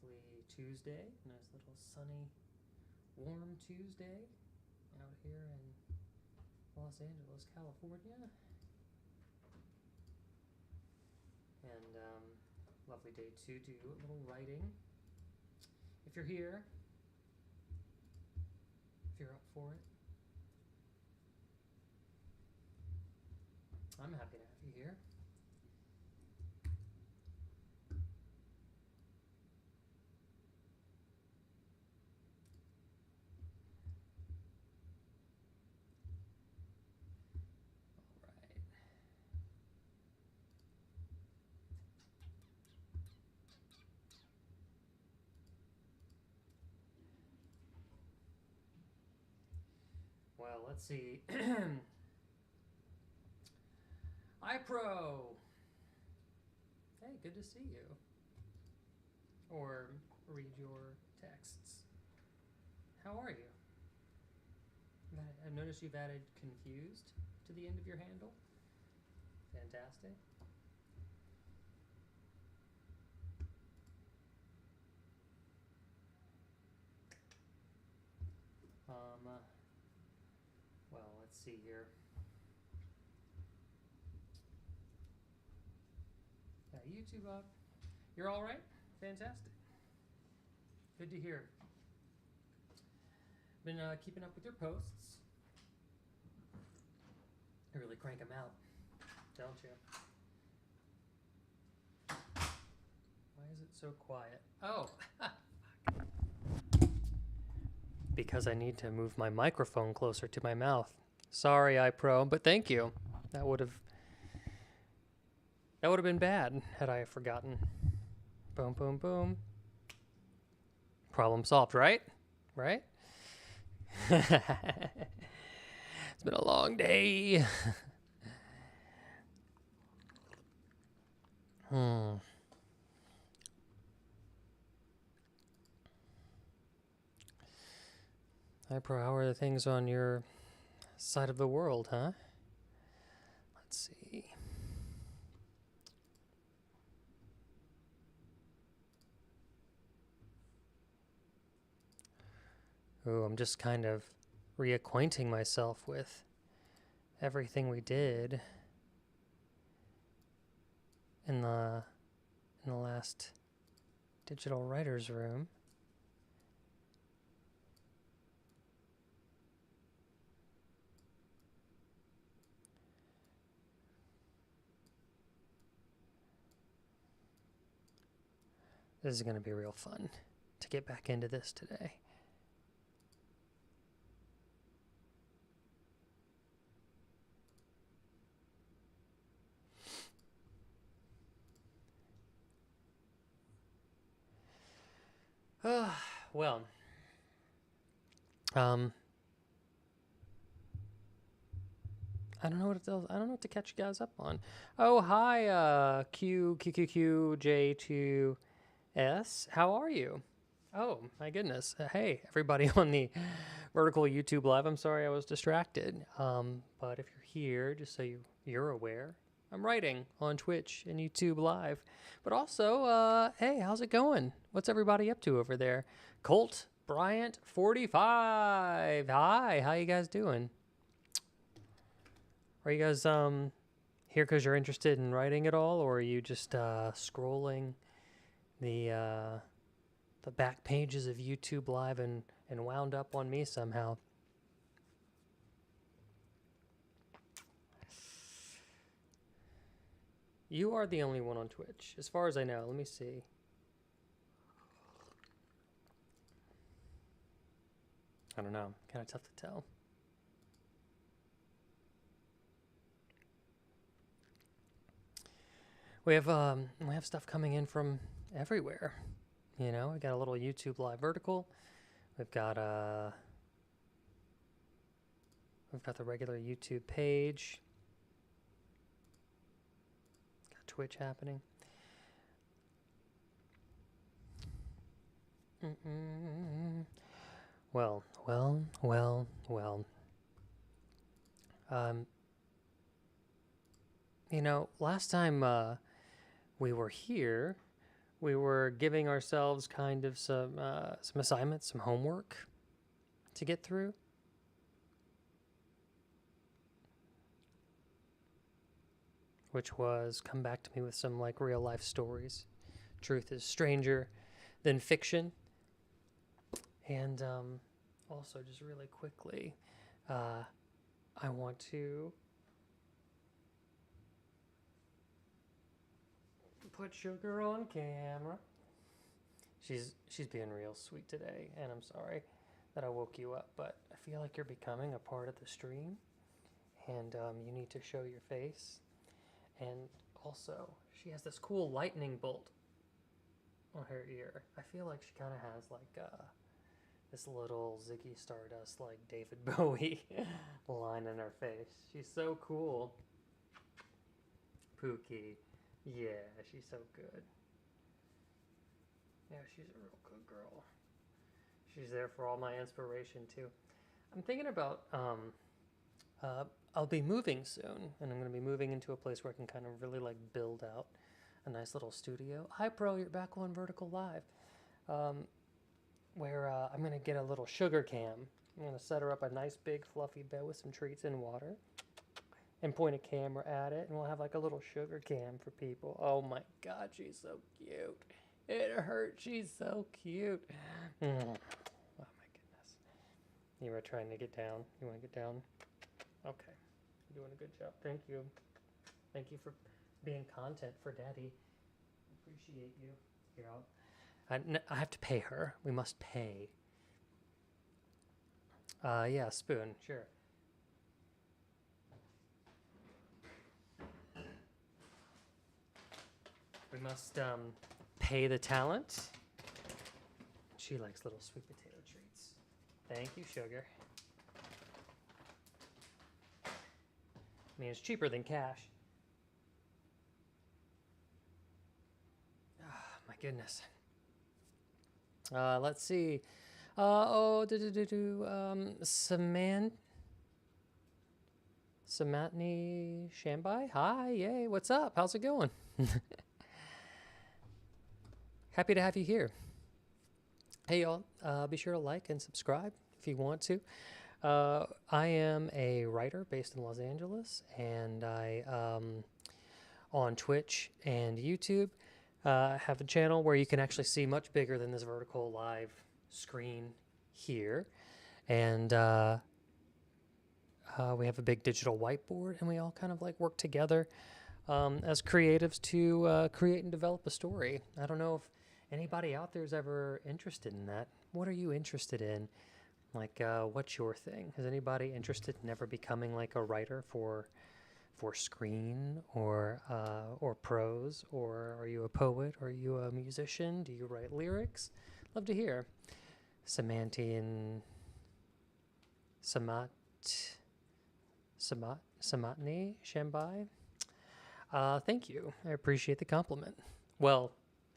lovely Tuesday, nice little sunny, warm Tuesday out here in Los Angeles, California. And lovely day to do a little writing. If you're here, if you're up for it, I'm happy to have you here. Well, let's see. iPro! Hey, good to see you. Or read your texts. How are you? I've noticed you've added confused to the end of your handle. Fantastic. Well, let's see here. Yeah, YouTube up. You're all right? Fantastic. Good to hear. Been keeping up with your posts. You really crank them out, don't you? Why is it so quiet? Oh, because I need to move my microphone closer to my mouth. Sorry, iPro, but thank you. That would have been bad had I forgotten. Boom, boom, boom. Problem solved, right? Right? It's been a long day. iPro, how are the things on your side of the world, huh? Let's see. Oh, I'm just kind of reacquainting myself with everything we did in the last digital writer's room. This is going to be real fun to get back into this today. Well, I don't know what else. I don't know what to catch you guys up on. Oh, hi, QQQJ2S. How are you? Oh, my goodness. Hey, everybody on the vertical YouTube live. I'm sorry I was distracted. But if you're here, just so you're aware, I'm writing on Twitch and YouTube live. But also, hey, how's it going? What's everybody up to over there? Colt Bryant 45. Hi, how you guys doing? Are you guys here because you're interested in writing at all, or are you just scrolling the back pages of YouTube Live and wound up on me somehow? You are the only one on Twitch, as far as I know. Let me see. I don't know. Kind of tough to tell. We have stuff coming in from everywhere. You know, we got a little YouTube Live vertical. We've got the regular YouTube page. Got Twitch happening. Well. You know, last time we were here, we were giving ourselves kind of some assignments, some homework to get through. Which was come back to me with some like real life stories. Truth is stranger than fiction. And also, just really quickly, I want to put Sugar on camera. She's being real sweet today, and I'm sorry that I woke you up, but I feel like you're becoming a part of the stream, and you need to show your face. And also, she has this cool lightning bolt on her ear. I feel like she kind of has like this little Ziggy Stardust, like David Bowie line in her face. She's so cool. Pookie. Yeah, she's so good. Yeah, she's a real good girl. She's there for all my inspiration too. I'm thinking about I'll be moving soon, and I'm going to be moving into a place where I can kind of really like build out a nice little studio. Hi, Pro, you're back on Vertical Live. Where I'm going to get a little sugar cam. I'm going to set her up a nice big fluffy bed with some treats and water and point a camera at it, and we'll have like a little sugar cam for people. Oh my God, she's so cute. It hurts. She's so cute. Oh my goodness. You were trying to get down. You want to get down? Okay. You're doing a good job. Thank you. Thank you for being content for Daddy. Appreciate you. Here, I have to pay her. We must pay. Yeah, spoon. Sure. We must pay the talent. She likes little sweet potato treats. Thank you, Sugar. I mean, it's cheaper than cash. Oh, my goodness. Let's see. Samantni Shambai. Hi, yay, what's up? How's it going? Happy to have you here. Hey, y'all, be sure to like and subscribe if you want to. I am a writer based in Los Angeles, and I, on Twitch and YouTube, have a channel where you can actually see much bigger than this vertical live screen here. And we have a big digital whiteboard, and we all kind of like work together as creatives to create and develop a story. I don't know if anybody out there is ever interested in that. What are you interested in? Like, what's your thing? Is anybody interested in ever becoming like a writer for screen or prose? Or are you a poet? Are you a musician? Do you write lyrics? Love to hear. Samantni Shambai. Thank you. I appreciate the compliment. Well,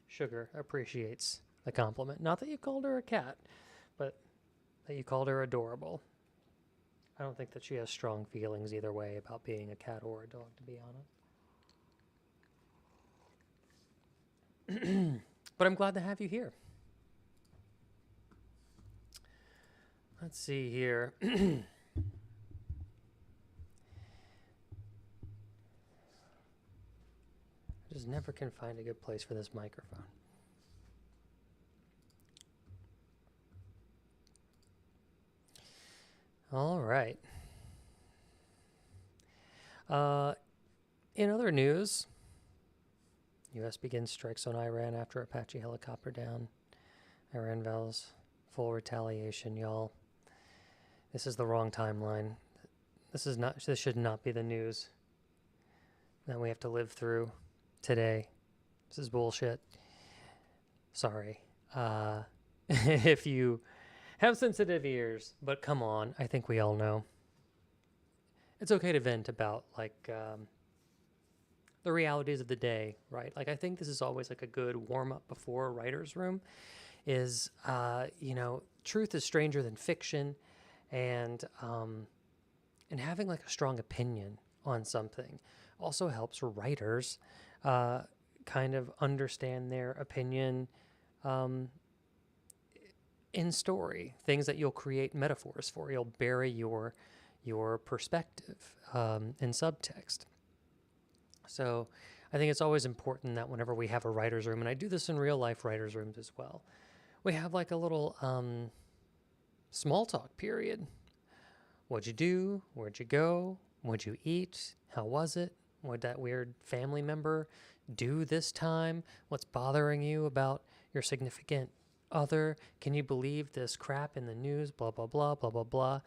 Sugar appreciates the compliment. Not that you called her a cat, but that you called her adorable. I don't think that she has strong feelings either way about being a cat or a dog, to be honest. But I'm glad to have you here. Let's see here. I just never can find a good place for this microphone. All right. In other news, U.S. begins strikes on Iran after Apache helicopter down. Iran vows full retaliation, y'all. This is the wrong timeline. This should not be the news that we have to live through today. This is bullshit. Sorry. If you have sensitive ears, but come on, I think we all know. It's okay to vent about, like, the realities of the day, right? Like, I think this is always, like, a good warm-up before a writer's room is, truth is stranger than fiction, and having, like, a strong opinion on something also helps writers kind of understand their opinion um, in story, things that you'll create metaphors for. You'll bury your perspective in subtext. So I think it's always important that whenever we have a writer's room, and I do this in real life writer's rooms as well, we have like a little small talk period. What'd you do? Where'd you go? What'd you eat? How was it? What'd that weird family member do this time? What's bothering you about your significant other? Can you believe this crap in the news? Blah, blah, blah, blah, blah, blah.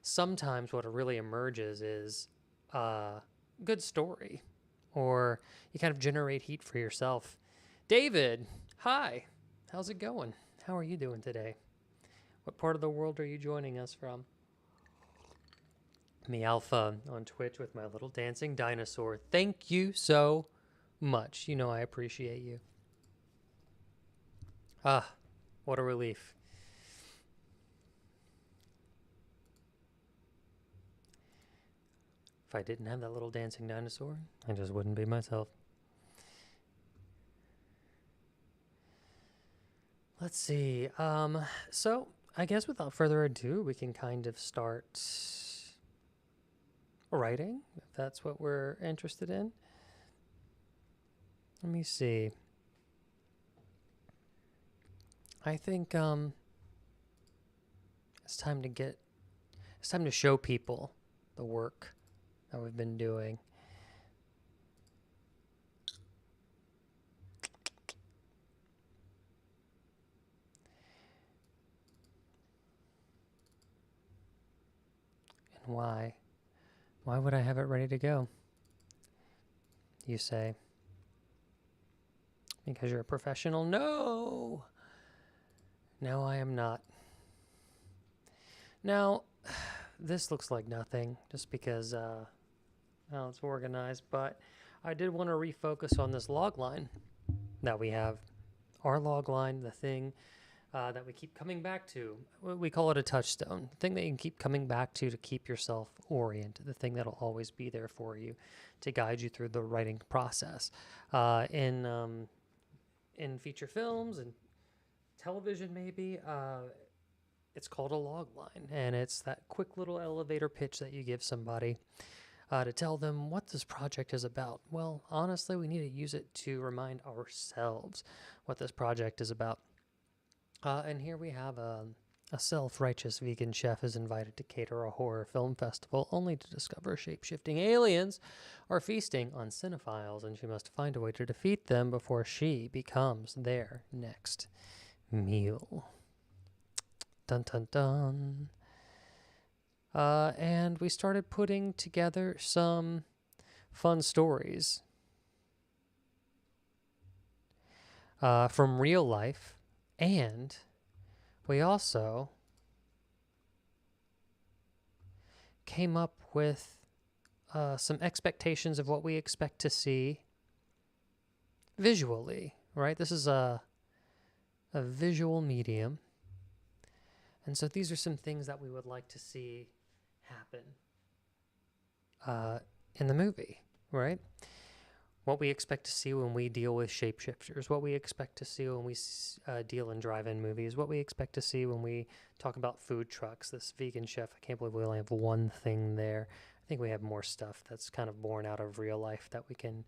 Sometimes what really emerges is a good story, or you kind of generate heat for yourself. David, hi. How's it going? How are you doing today? What part of the world are you joining us from? Me Alpha on Twitch with my little dancing dinosaur. Thank you so much. You know I appreciate you. Ah, what a relief. If I didn't have that little dancing dinosaur, I just wouldn't be myself. Let's see. So I guess without further ado, we can kind of start writing, if that's what we're interested in. Let me see. I think it's time to show people the work that we've been doing. And why? Why would I have it ready to go? You say. Because you're a professional? No! No, I am not. Now, this looks like nothing, just because how it's organized, but I did want to refocus on this log line that we have. Our log line, the thing that we keep coming back to. We call it a touchstone, the thing that you can keep coming back to keep yourself oriented, the thing that'll always be there for you to guide you through the writing process. In feature films and television, maybe, it's called a log line, and it's that quick little elevator pitch that you give somebody to tell them what this project is about. Well, honestly, we need to use it to remind ourselves what this project is about. And here we have a self-righteous vegan chef is invited to cater a horror film festival only to discover shape-shifting aliens are feasting on cinephiles, and she must find a way to defeat them before she becomes their next meal. Dun dun dun. And we started putting together some fun stories from real life, and we also came up with some expectations of what we expect to see visually, right? This is a visual medium. And so these are some things that we would like to see happen in the movie, right? What we expect to see when we deal with shapeshifters, what we expect to see when we deal in drive-in movies, what we expect to see when we talk about food trucks. This vegan chef, I can't believe we only have one thing there. I think we have more stuff that's kind of born out of real life that we can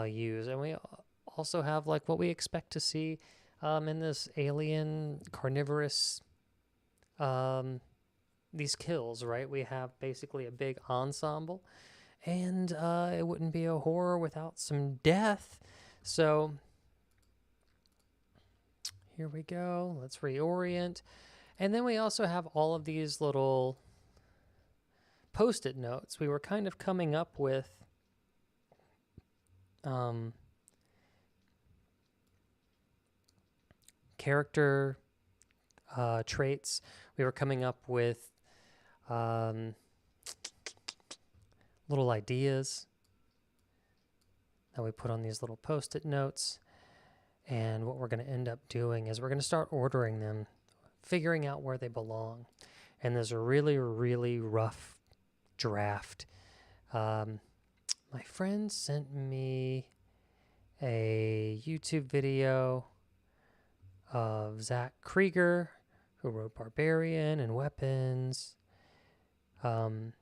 use. And we also have like what we expect to see in this alien carnivorous these kills, right? We have basically a big ensemble, and it wouldn't be a horror without some death. So here we go. Let's reorient. And then we also have all of these little post-it notes. We were kind of coming up with character traits. We were coming up with little ideas that we put on these little post-it notes. And what we're going to end up doing is we're going to start ordering them, figuring out where they belong. And there's a really, really rough draft. My friend sent me a YouTube video of Zach Krieger, who wrote Barbarian and Weapons. And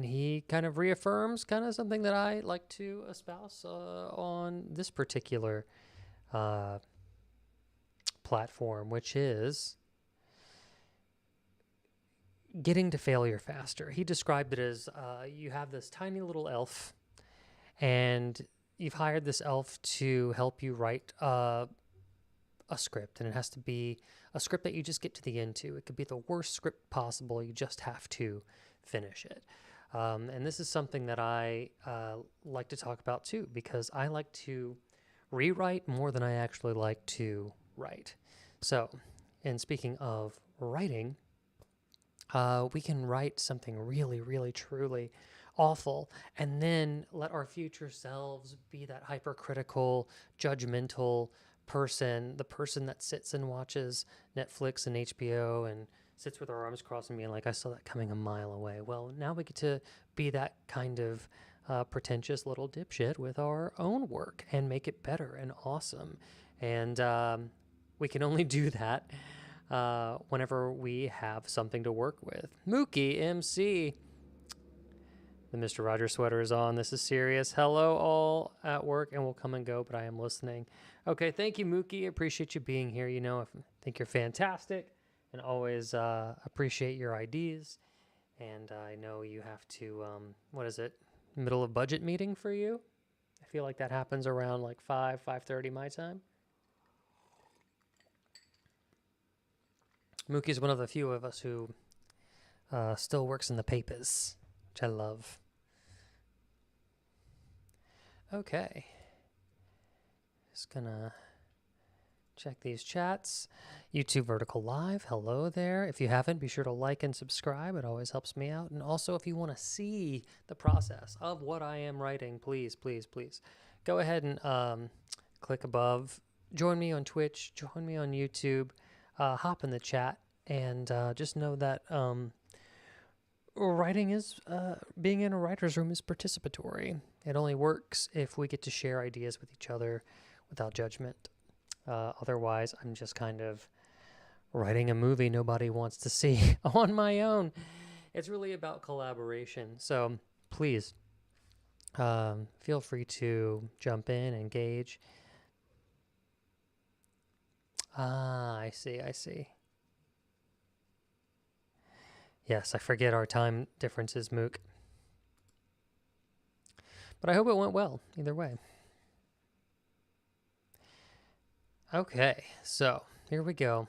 he kind of reaffirms kind of something that I like to espouse on this particular platform, which is getting to failure faster. He described it as you have this tiny little elf, and you've hired this elf to help you write a script, and it has to be a script that you just get to the end to. It could be the worst script possible. You just have to finish it. And this is something that I like to talk about too, because I like to rewrite more than I actually like to write. So, and speaking of writing, we can write something really, really, truly awful and then let our future selves be that hypercritical, judgmental person, the person that sits and watches Netflix and HBO and sits with our arms crossed and being like, I saw that coming a mile away. Well, now we get to be that kind of pretentious little dipshit with our own work and make it better and awesome. And we can only do that whenever we have something to work with. Mookie MC, the Mr. Rogers sweater is on. This is serious. Hello, all at work, and we'll come and go, but I am listening. Okay, thank you, Mookie. Appreciate you being here. You know, I think you're fantastic and always appreciate your ideas. And I know you have to, what is it, middle of budget meeting for you? I feel like that happens around like 5:30 my time. Mookie's one of the few of us who still works in the papers, which I love. Okay. Just gonna check these chats. YouTube Vertical Live, hello there. If you haven't, be sure to like and subscribe. It always helps me out. And also, if you want to see the process of what I am writing, please, please, please go ahead and click above. Join me on Twitch. Join me on YouTube. Hop in the chat. And just know that writing is, being in a writer's room is participatory. It only works if we get to share ideas with each other without judgment. Otherwise, I'm just kind of writing a movie nobody wants to see on my own. It's really about collaboration. So please feel free to jump in, engage. I see. Yes, I forget our time differences, Mook. But I hope it went well, either way. Okay, so here we go.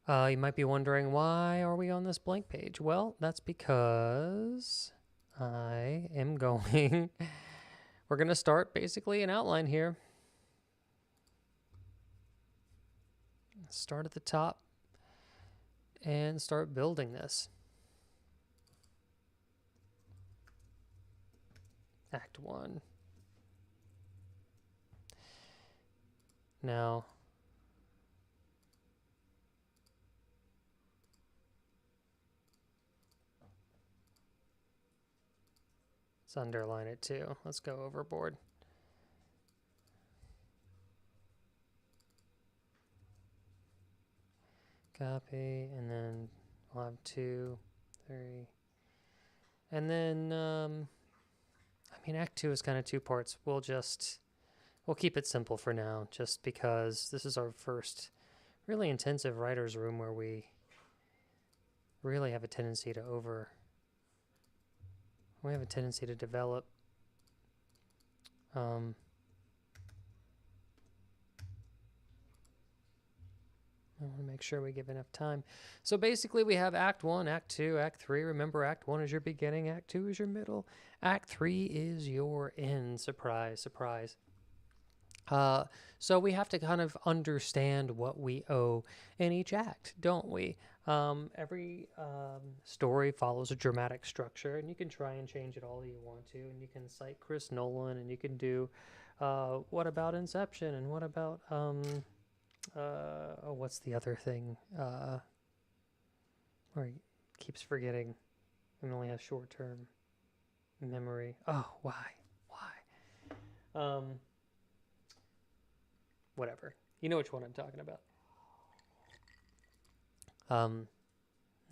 You might be wondering, why are we on this blank page? Well, that's because I am going... We're going to start basically an outline here. Start at the top and start building this. Act 1. Now, let's underline it too. Let's go overboard. Copy, and then we'll have 2, 3. And then, I mean, Act 2 is kind of 2 parts. We'll keep it simple for now, just because this is our first really intensive writer's room where we really have a tendency to develop I want to make sure we give enough time. So basically we have Act 1, Act 2, Act 3. Remember, Act 1 is your beginning, Act 2 is your middle, Act 3 is your end. Surprise, surprise. So we have to kind of understand what we owe in each act, don't we? Every story follows a dramatic structure, and you can try and change it all you want to, and you can cite Chris Nolan, and you can do what about Inception, and what about what's the other thing where he keeps forgetting and only has short-term memory? Oh, why? Um, whatever. You know which one I'm talking about.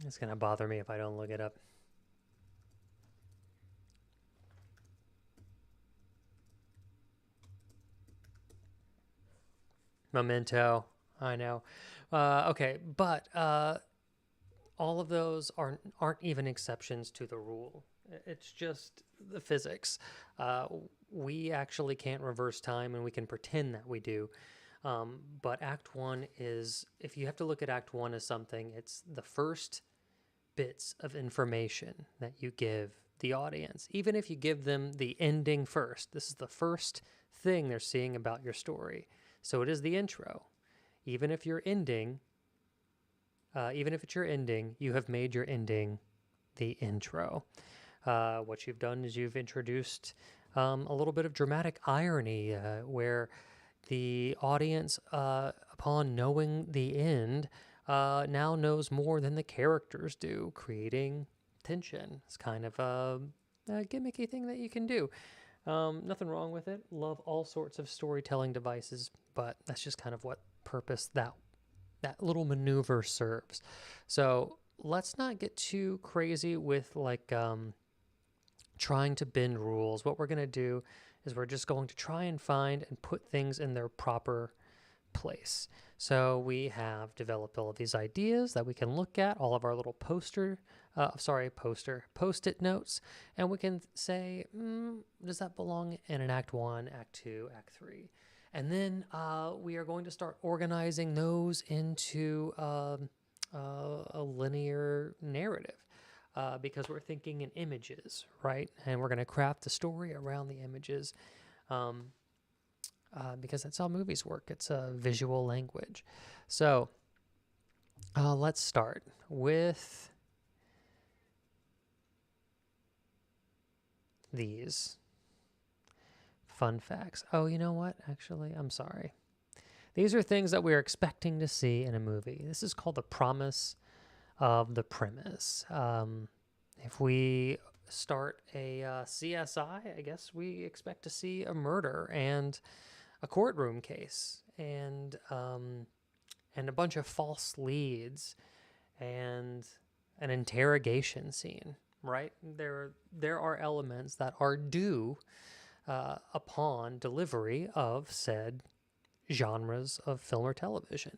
It's going to bother me if I don't look it up. Memento. I know. Okay, but all of those aren't even exceptions to the rule. It's just the physics. Uh, we actually can't reverse time, and we can pretend that we do. But Act One is, if you have to look at Act One as something, it's the first bits of information that you give the audience. Even if you give them the ending first, this is the first thing they're seeing about your story. So it is the intro. Even if you're ending, even if it's your ending, you have made your ending the intro. What you've done is you've introduced a little bit of dramatic irony where the audience, upon knowing the end, now knows more than the characters do, creating tension. It's kind of a gimmicky thing that you can do. Nothing wrong with it. Love all sorts of storytelling devices, but that's just kind of what purpose that little maneuver serves. So let's not get too crazy with like trying to bend rules. What we're going to do is we're just going to try and find and put things in their proper place. So we have developed all of these ideas that we can look at, all of our little post-it notes, and we can say, does that belong in an Act 1, Act 2, Act 3? And then we are going to start organizing those into a linear narrative. Because we're thinking in images, right? And we're going to craft the story around the images because that's how movies work. It's a visual language. So let's start with these fun facts. Oh, you know what? Actually, I'm sorry. These are things that we're expecting to see in a movie. This is called the promise of the premise. If we start a CSI, I guess we expect to see a murder and a courtroom case and a bunch of false leads and an interrogation scene. Right? There are elements that are due upon delivery of said genres of film or television.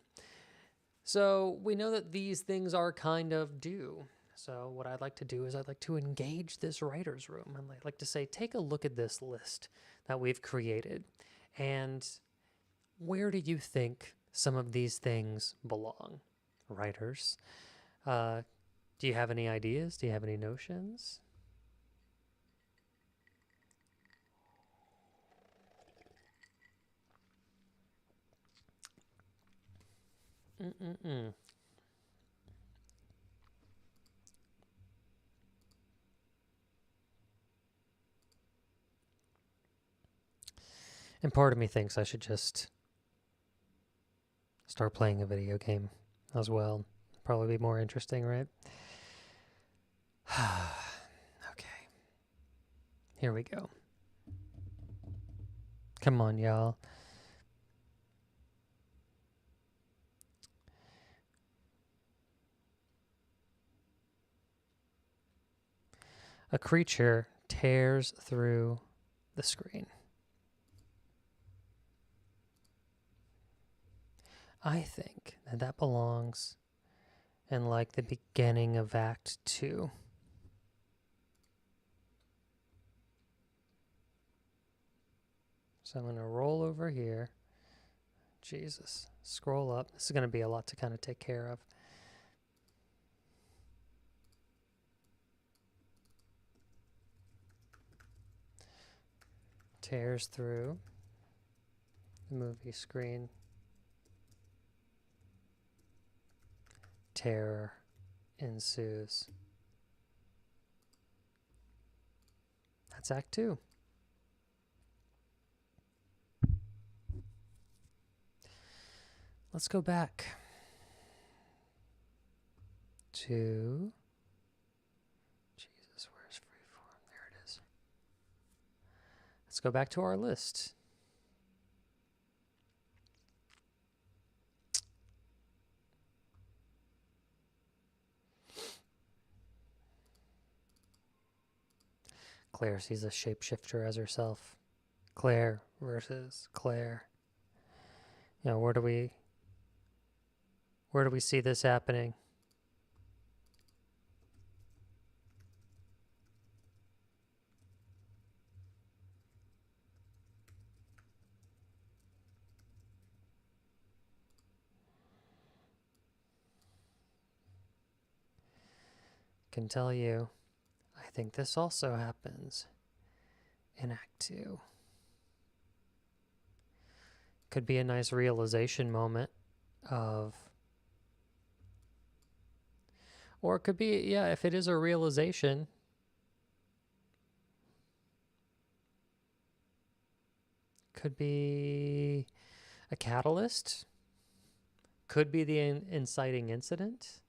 So we know that these things are kind of due. So what I'd like to do is I'd like to engage this writer's room. I'd like to say, take a look at this list that we've created. And where do you think some of these things belong? Writers, do you have any ideas? Do you have any notions? Mm-mm-mm. And part of me thinks I should just start playing a video game as well. Probably be more interesting, right? Okay. Here we go. Come on, y'all. A creature tears through the screen. I think that belongs in like the beginning of Act 2. So I'm going to roll over here. Jesus. Scroll up. This is going to be a lot to kind of take care of. Tears through the movie screen. Terror ensues. That's Act 2. Let's go back to... Jesus, where's Freeform? There it is. Let's Let's go back to our list. Claire sees a shapeshifter as herself. Claire versus Claire. You know, where do we see this happening? Can tell you, I think this also happens in Act 2. Could be a nice realization moment of, or it could be, yeah, if it is a realization, could be a catalyst, could be the inciting incident.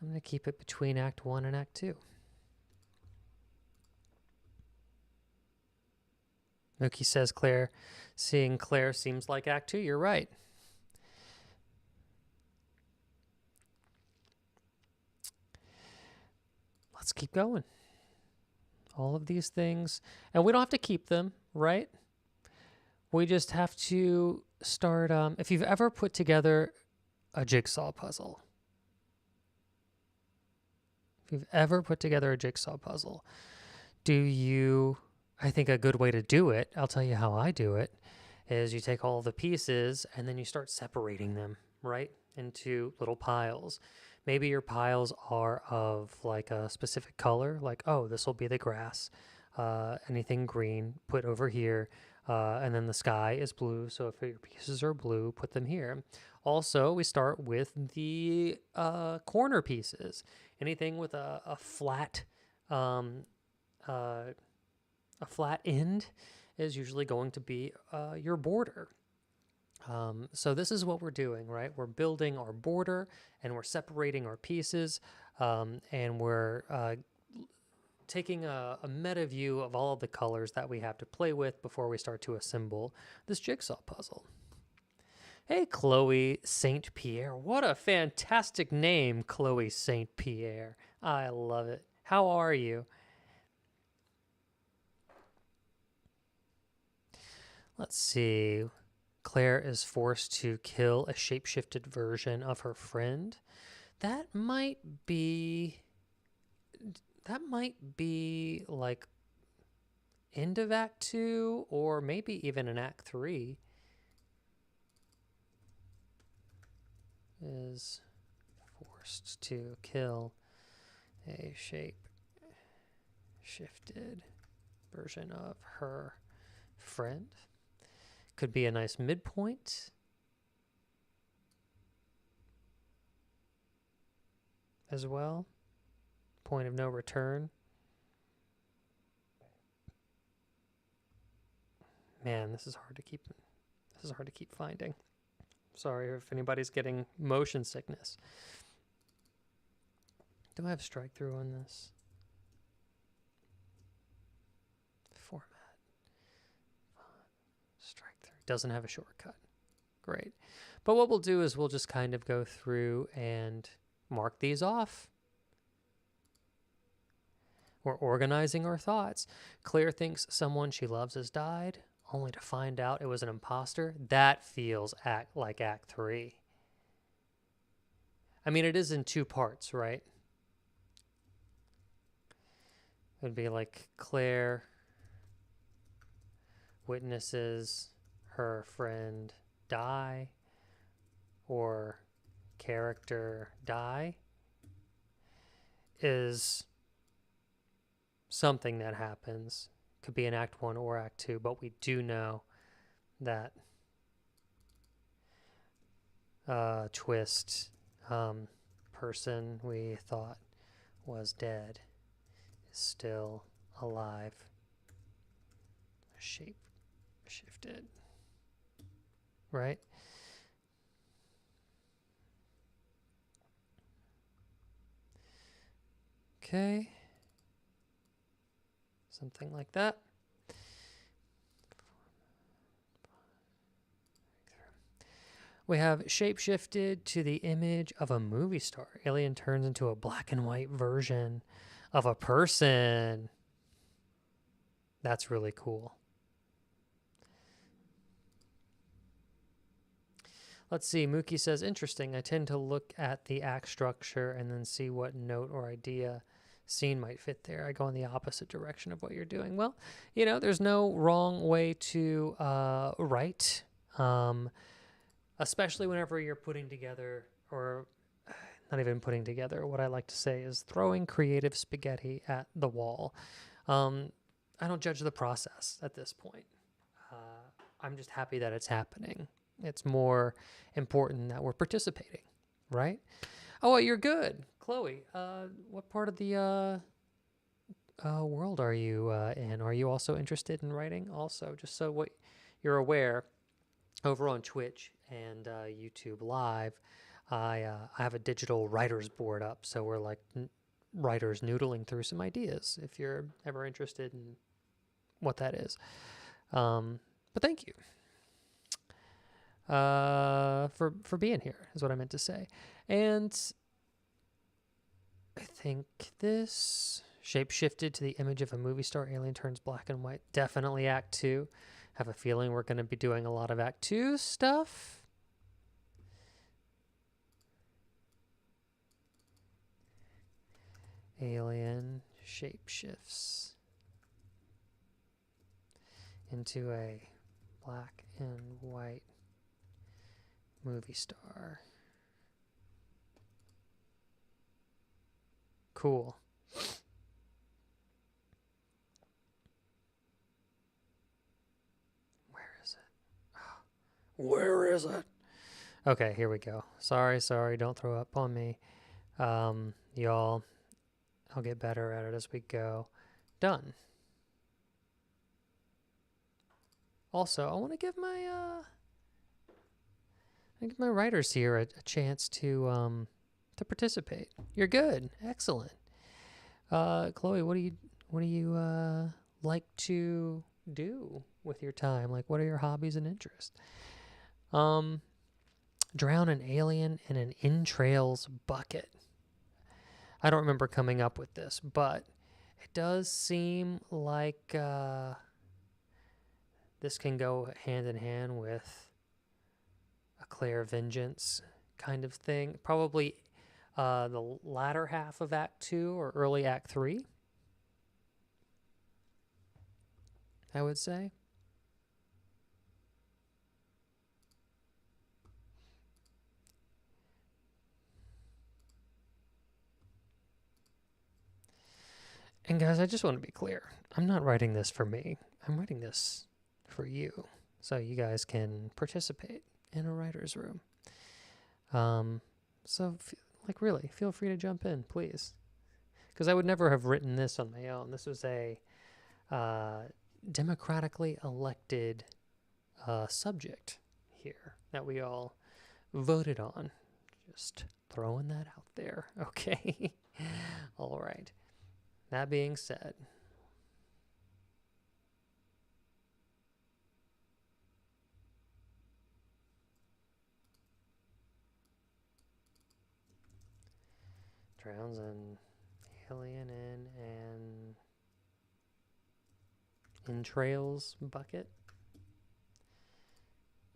I'm going to keep it between Act 1 and Act 2. Mookie says seeing Claire seems like Act 2. You're right. Let's keep going. All of these things, and we don't have to keep them, right? We just have to start, if you've ever put together a jigsaw puzzle, I think a good way to do it, I'll tell you how I do it, is you take all the pieces and then you start separating them, right, into little piles. Maybe your piles are of like a specific color, like, oh, this will be the grass. Anything green, put over here. And then the sky is blue, so if your pieces are blue, put them here. Also, we start with the corner pieces. Anything with a flat end is usually going to be your border. So this is what we're doing, right? We're building our border and we're separating our pieces, and we're taking a meta view of all of the colors that we have to play with before we start to assemble this jigsaw puzzle. Hey, Chloe St. Pierre. What a fantastic name, Chloe St. Pierre. I love it. How are you? Let's see. Claire is forced to kill a shapeshifted version of her friend. That might be like end of Act 2 or maybe even in Act 3. Is forced to kill a shape-shifted version of her friend. Could be a nice midpoint as well. Point of no return. Man, this is hard to keep finding. Sorry if anybody's getting motion sickness. Do I have strike through on this? Format. Strike through. Doesn't have a shortcut. Great. But what we'll do is we'll just kind of go through and mark these off. We're organizing our thoughts. Claire thinks someone she loves has died, only to find out it was an imposter. That feels like Act 3. I mean, it is in 2 parts, right? It would be like Claire witnesses her friend die, or character die, is something that happens. Could be in Act 1 or Act 2, but we do know that twist person we thought was dead is still alive. Shape shifted, right? Okay. Something like that. We have shapeshifted to the image of a movie star. Alien turns into a black and white version of a person. That's really cool. Let's see. Mookie says, interesting. I tend to look at the act structure and then see what note or idea scene might fit there. I go in the opposite direction of what you're doing. Well, there's no wrong way to write, especially whenever you're putting together, or not even putting together. What I like to say is throwing creative spaghetti at the wall. I don't judge the process at this point. I'm just happy that it's happening. It's more important that we're participating, right? Oh, well, you're good. Chloe, what part of the world are you in? Are you also interested in writing? Also, just so what you're aware, over on Twitch and YouTube Live, I have a digital writer's board up, so we're like writers noodling through some ideas, if you're ever interested in what that is. But thank you for being here, is what I meant to say. And I think this shapeshifted to the image of a movie star. Alien turns black and white. Definitely Act 2. Have a feeling we're going to be doing a lot of Act 2 stuff. Alien shapeshifts into a black and white movie star. Cool. Where is it? Where is it? Okay, here we go. Sorry, don't throw up on me. Y'all, I'll get better at it as we go. Done. Also, I want to give my writers here a chance to participate. You're good. Excellent. Chloe, what do you like to do with your time? Like, what are your hobbies and interests? Drown an alien in an entrails bucket. I don't remember coming up with this, but it does seem like this can go hand in hand with a Claire vengeance kind of thing. Probably the latter half of Act 2 or early Act 3, I would say. And guys, I just want to be clear. I'm not writing this for me. I'm writing this for you, so you guys can participate in a writer's room. So, really, feel free to jump in, please. Because I would never have written this on my own. This was a democratically elected subject here that we all voted on. Just throwing that out there, okay? All right. That being said, drowns an alien in an entrails bucket.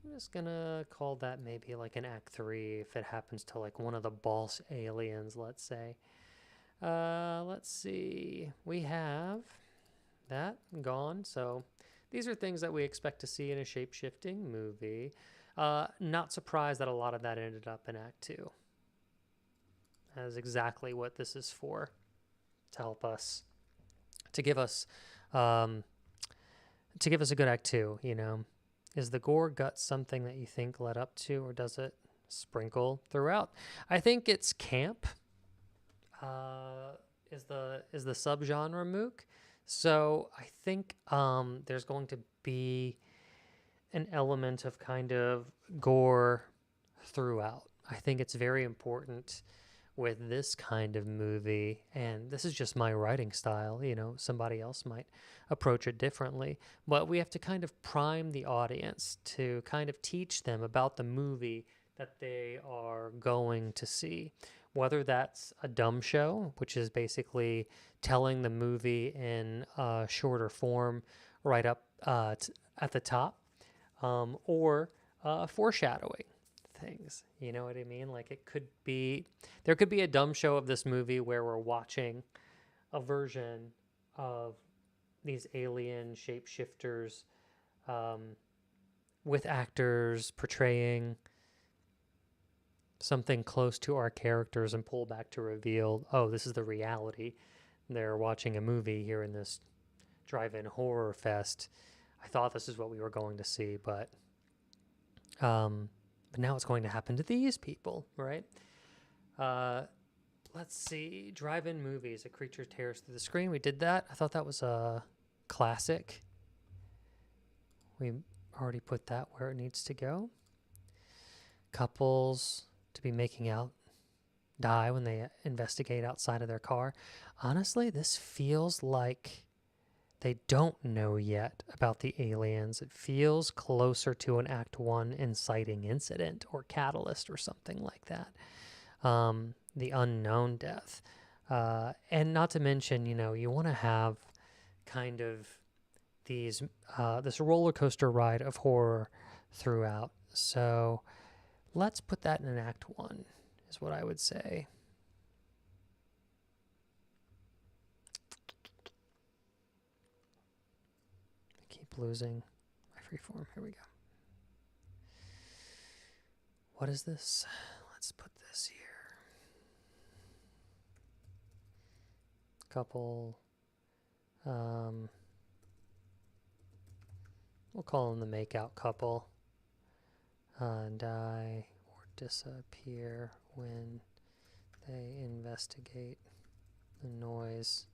I'm just gonna call that maybe like an Act 3 if it happens to like one of the boss aliens, let's say. Let's see. We have that gone. So these are things that we expect to see in a shape-shifting movie. Not surprised that a lot of that ended up in Act 2. That is exactly what this is for. To help us, to give us a good Act 2, Is the gore guts something that you think led up to, or does it sprinkle throughout? I think it's camp. Is the subgenre mook. So I think there's going to be an element of kind of gore throughout. I think it's very important with this kind of movie, and this is just my writing style, somebody else might approach it differently, but we have to kind of prime the audience to kind of teach them about the movie that they are going to see. Whether that's a dumb show, which is basically telling the movie in shorter form right up at the top, or foreshadowing things. You know what I mean? Like there could be a dumb show of this movie where we're watching a version of these alien shapeshifters with actors portraying something close to our characters and pull back to reveal, oh, this is the reality. They're watching a movie here in this drive-in horror fest. I thought this is what we were going to see, but now it's going to happen to these people, right? Let's see. Drive-in movies. A creature tears through the screen. We did that. I thought that was a classic. We already put that where it needs to go. Couples to be making out die when they investigate outside of their car. Honestly, this feels like they don't know yet about the aliens. It feels closer to an Act 1 inciting incident or catalyst or something like that. The unknown death. And not to mention, you want to have kind of this roller coaster ride of horror throughout. So let's put that in an Act 1, is what I would say. I keep losing my freeform. Here we go. What is this? Let's put this here. Couple. We'll call them the makeout couple. Die or disappear when they investigate the noise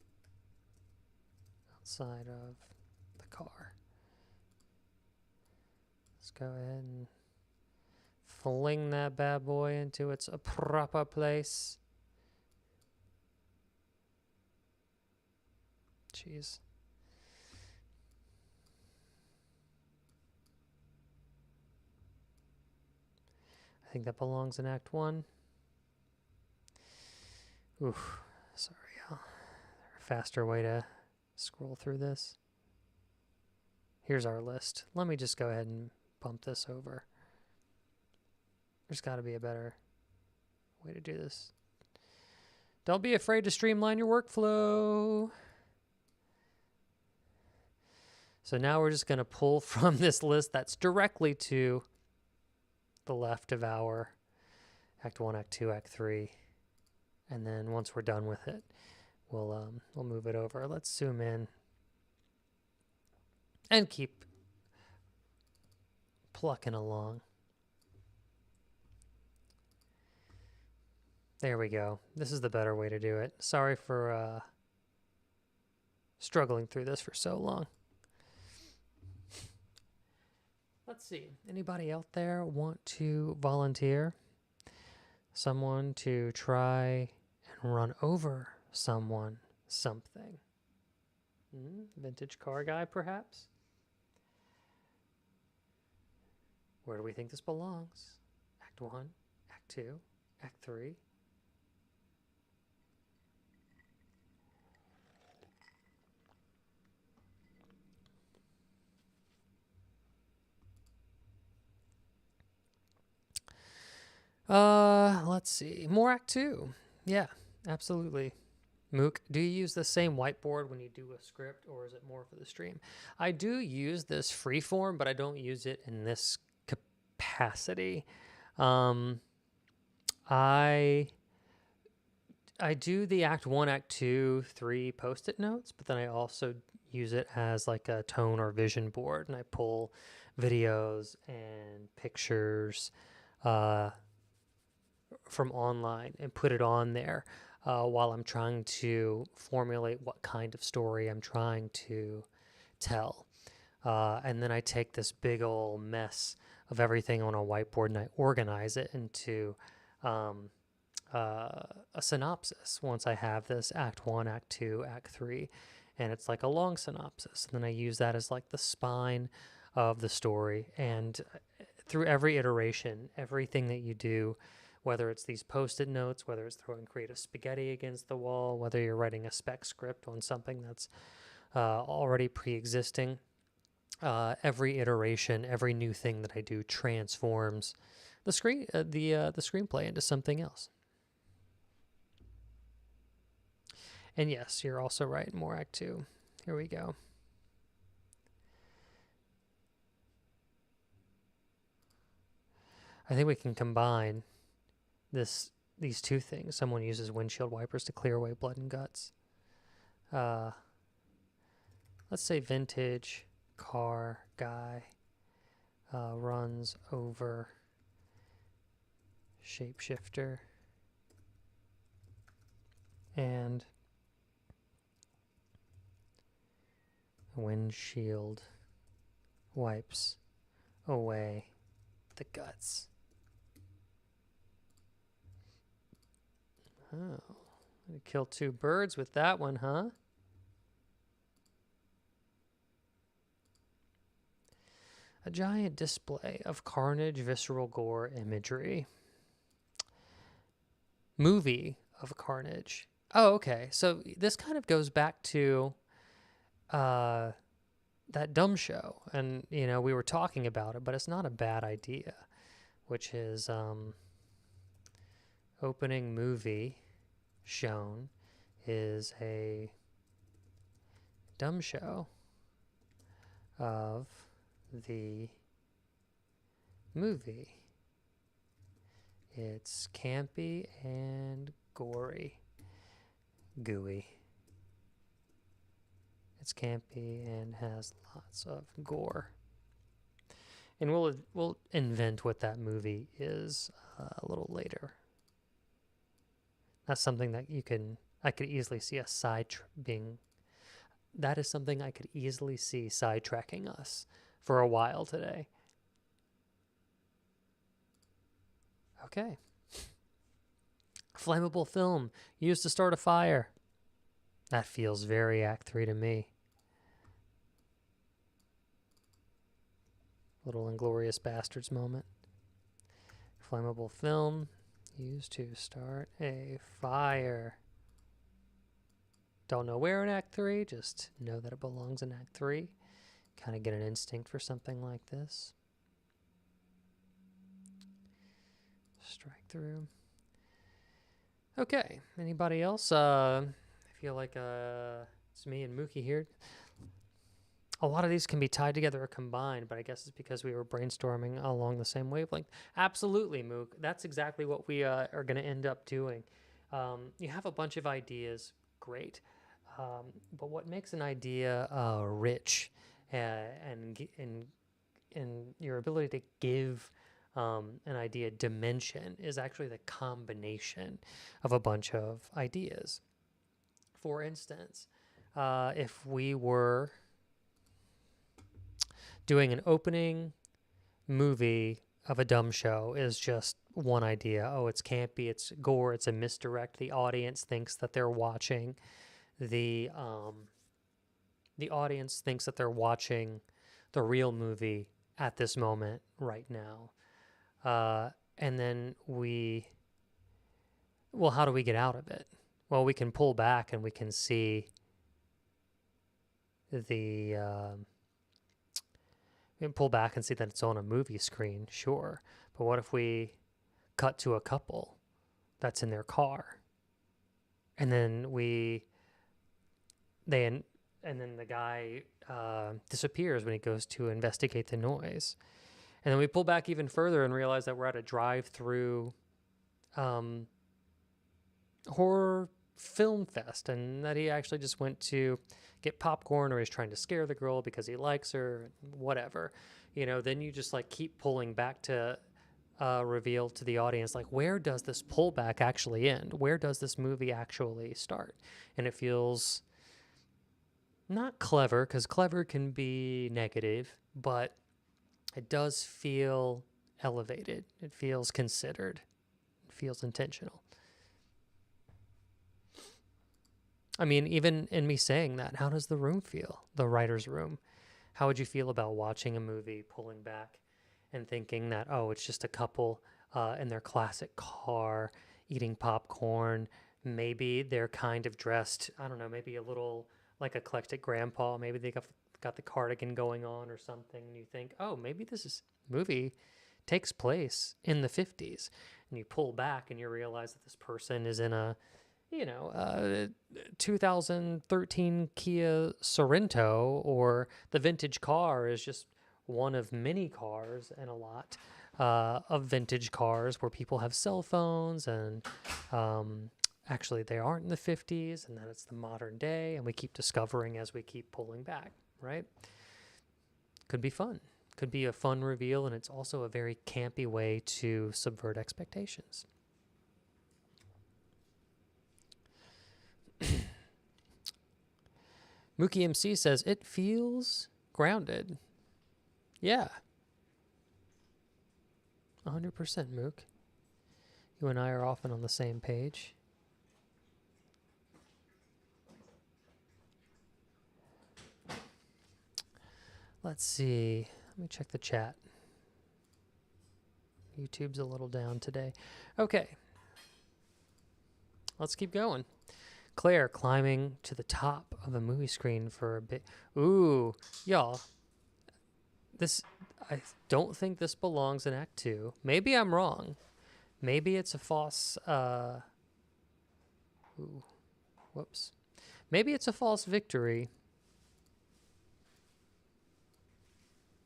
outside of the car. Let's go ahead and fling that bad boy into its proper place. Jeez. I think that belongs in Act 1. Oof, sorry, y'all. There's a faster way to scroll through this. Here's our list. Let me just go ahead and bump this over. There's got to be a better way to do this. Don't be afraid to streamline your workflow. So now we're just going to pull from this list that's directly to the left of our Act 1, Act 2, Act 3. And then once we're done with it, we'll move it over. Let's zoom in and keep plucking along. There we go. This is the better way to do it. Sorry for struggling through this for so long. Let's see. Anybody out there want to volunteer? Someone to try and run over someone, something. Vintage car guy, perhaps? Where do we think this belongs? Act 1, Act 2, Act 3. Let's see. More Act 2. Yeah, absolutely. Mook, do you use the same whiteboard when you do a script, or is it more for the stream? I do use this freeform, but I don't use it in this capacity. I do the Act 1, Act 2, 3 post-it notes, but then I also use it as like a tone or vision board, and I pull videos and pictures from online and put it on there while I'm trying to formulate what kind of story I'm trying to tell. And then I take this big old mess of everything on a whiteboard and I organize it into a synopsis once I have this Act 1, Act 2, Act 3. And it's like a long synopsis. And then I use that as like the spine of the story. And through every iteration, everything that you do, whether it's these post-it notes, whether it's throwing creative spaghetti against the wall, whether you're writing a spec script on something that's already pre-existing, every iteration, every new thing that I do transforms the screenplay into something else. And yes, you're also right. More Act 2. Here we go. I think we can combine these two things. Someone uses windshield wipers to clear away blood and guts. Let's say vintage car guy runs over shapeshifter and windshield wipes away the guts. Oh, I killed two birds with that one, huh? A giant display of carnage, visceral gore imagery. Movie of carnage. Oh, okay. So this kind of goes back to that dumb show. And, you know, we were talking about it, but it's not a bad idea, which is opening movie shown is a dumb show of the movie. It's campy and gory. Gooey. It's campy and has lots of gore. And we'll invent what that movie is a little later. That's something that I could easily see a that is something I could easily see sidetracking us for a while today. Okay. Flammable film used to start a fire. That feels very Act 3 to me. Little Inglorious Bastards moment. Flammable film used to start a fire. Don't know where in Act 3, just know that it belongs in Act 3. Kind of get an instinct for something like this. Strike through. Okay, anybody else? I feel like it's me and Mookie here. A lot of these can be tied together or combined, but I guess it's because we were brainstorming along the same wavelength. Absolutely, Mook. That's exactly what we are going to end up doing. You have a bunch of ideas, great. But what makes an idea rich and your ability to give an idea dimension is actually the combination of a bunch of ideas. For instance, if we were doing an opening movie of a dumb show is just one idea. Oh, it's campy, it's gore, it's a misdirect. The audience thinks that they're watching the audience thinks that they're watching the real movie at this moment right now. And then how do we get out of it? Well, we can pull back and we can see we can pull back and see that it's on a movie screen, sure. But what if we cut to a couple that's in their car? And then and then the guy disappears when he goes to investigate the noise. And then we pull back even further and realize that we're at a drive-through horror film fest, and that he actually just went to get popcorn, or he's trying to scare the girl because he likes her, whatever. You know, then you just like keep pulling back to reveal to the audience, like, where does this pullback actually end? Where does this movie actually start? And it feels not clever, because clever can be negative, but it does feel elevated. It feels considered. It feels intentional. I mean, even in me saying that, how does the room feel? The writer's room. How would you feel about watching a movie, pulling back, and thinking that, oh, it's just a couple in their classic car eating popcorn. Maybe they're kind of dressed, I don't know, maybe a little like eclectic grandpa. Maybe they got the cardigan going on or something. And you think, oh, maybe movie takes place in the 50s. And you pull back and you realize that this person is in a 2013 Kia Sorento, or the vintage car is just one of many cars and a lot of vintage cars where people have cell phones, and actually they aren't in the 50s, and then it's the modern day, and we keep discovering as we keep pulling back, right? Could be fun. Could be a fun reveal, and it's also a very campy way to subvert expectations. Mookie MC says, it feels grounded. Yeah. 100%, Mook. You and I are often on the same page. Let's see. Let me check the chat. YouTube's a little down today. Okay. Let's keep going. Claire climbing to the top of the movie screen for a bit. Ooh, y'all. I don't think this belongs in Act 2. Maybe I'm wrong. Maybe it's a false, whoops. Maybe it's a false victory.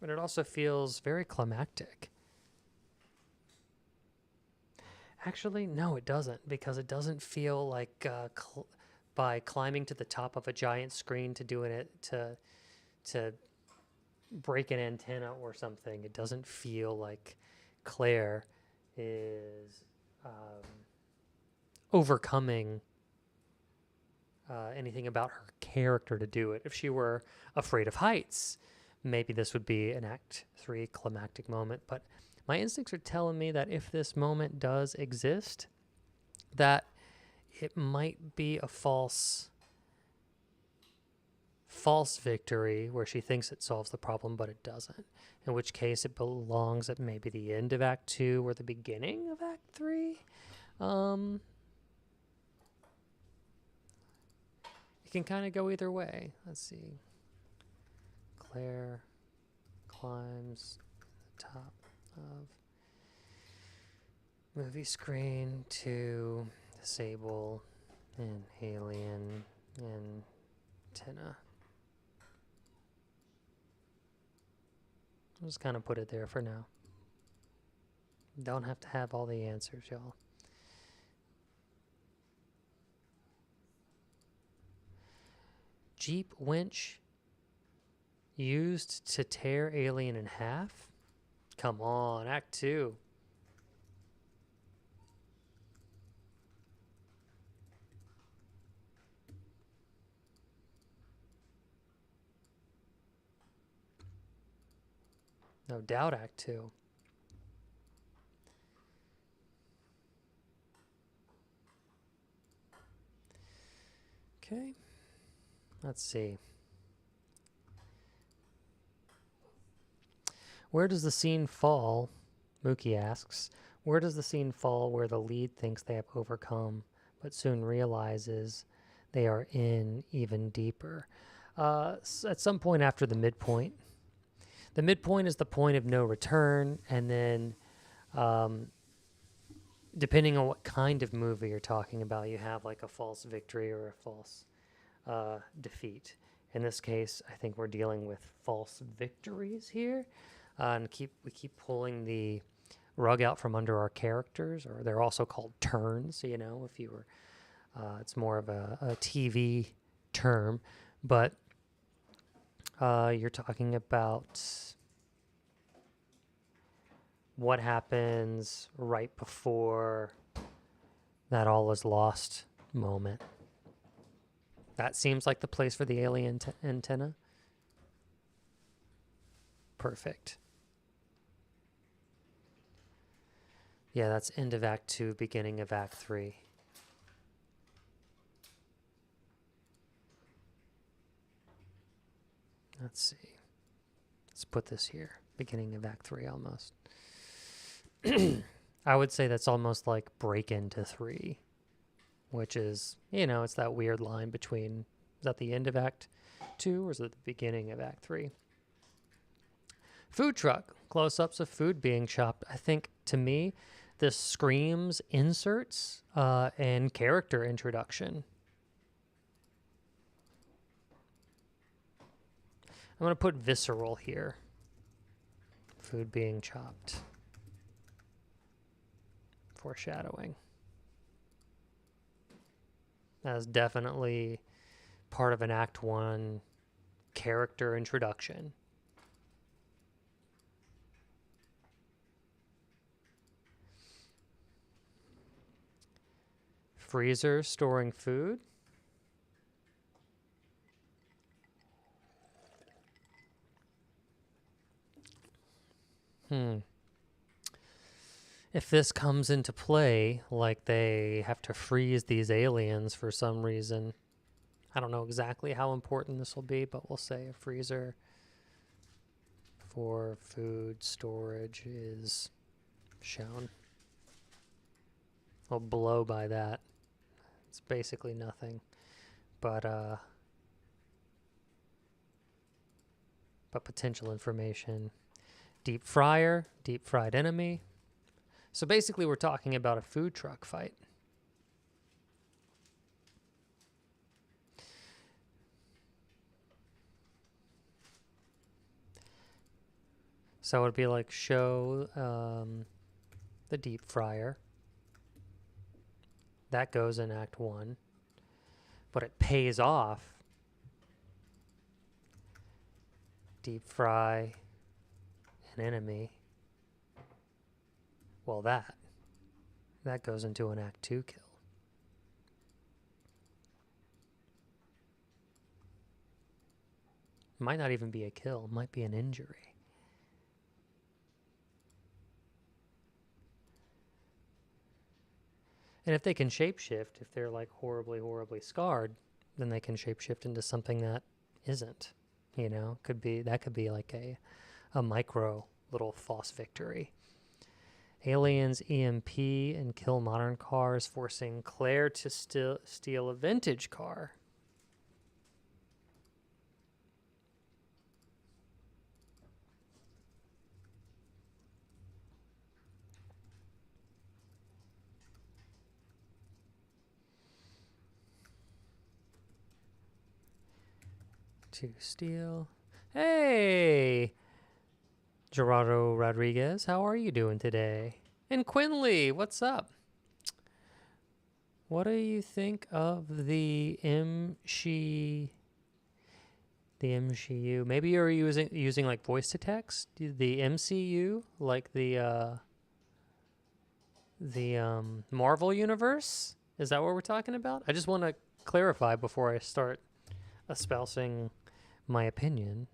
But it also feels very climactic. Actually, no, it doesn't, because it doesn't feel like by climbing to the top of a giant screen to doing it to break an antenna or something. It doesn't feel like Claire is overcoming anything about her character to do it. If she were afraid of heights, maybe this would be an Act 3 climactic moment. But my instincts are telling me that if this moment does exist, that it might be a false victory where she thinks it solves the problem, but it doesn't. In which case it belongs at maybe the end of Act 2 or the beginning of Act 3. It can kind of go either way. Let's see. Claire climbs the top of movie screen to disable an alien antenna. I'll just kind of put it there for now. Don't have to have all the answers, y'all. Jeep winch used to tear alien in half? Come on, Act 2. No doubt, Act 2. Okay. Let's see. Where does the scene fall? Mookie asks. Where does the scene fall where the lead thinks they have overcome, but soon realizes they are in even deeper? At some point after the midpoint. The midpoint is the point of no return, and then depending on what kind of movie you're talking about, you have like a false victory or a false defeat. In this case, I think we're dealing with false victories here, and we keep pulling the rug out from under our characters, or they're also called turns. You know, if you were, it's more of a TV term, but you're talking about what happens right before that all is lost moment. That seems like the place for the alien antenna. Perfect. Yeah, that's end of Act 2, beginning of Act 3. Let's see. Let's put this here. Beginning of Act 3 almost. I would say that's almost like break into 3, which is, it's that weird line between, is that the end of Act 2 or is it the beginning of Act 3? Food truck, close-ups of food being chopped. I think, to me, this screams inserts and character introduction. I'm going to put visceral here. Food being chopped. Foreshadowing. That is definitely part of an Act 1 character introduction. Freezer storing food. If this comes into play, like they have to freeze these aliens for some reason, I don't know exactly how important this will be, but we'll say a freezer for food storage is shown. We'll blow by that. It's basically nothing, but potential information. Deep fryer, deep fried enemy. So basically we're talking about a food truck fight. So it would be like show the deep fryer. That goes in Act 1. But it pays off. Deep fry an enemy. Well, that goes into an Act 2 kill. Might not even be a kill. Might be an injury. And if they can shapeshift, if they're like horribly, horribly scarred, then they can shapeshift into something that isn't. Could be like a micro little false victory. Aliens EMP and kill modern cars, forcing Claire to steal a vintage car. To steal. Hey! Gerardo Rodriguez, how are you doing today? And Quinley, what's up? What do you think of the MCU? Maybe you're using like voice to text? The MCU? Like the Marvel universe? Is that what we're talking about? I just want to clarify before I start espousing my opinion.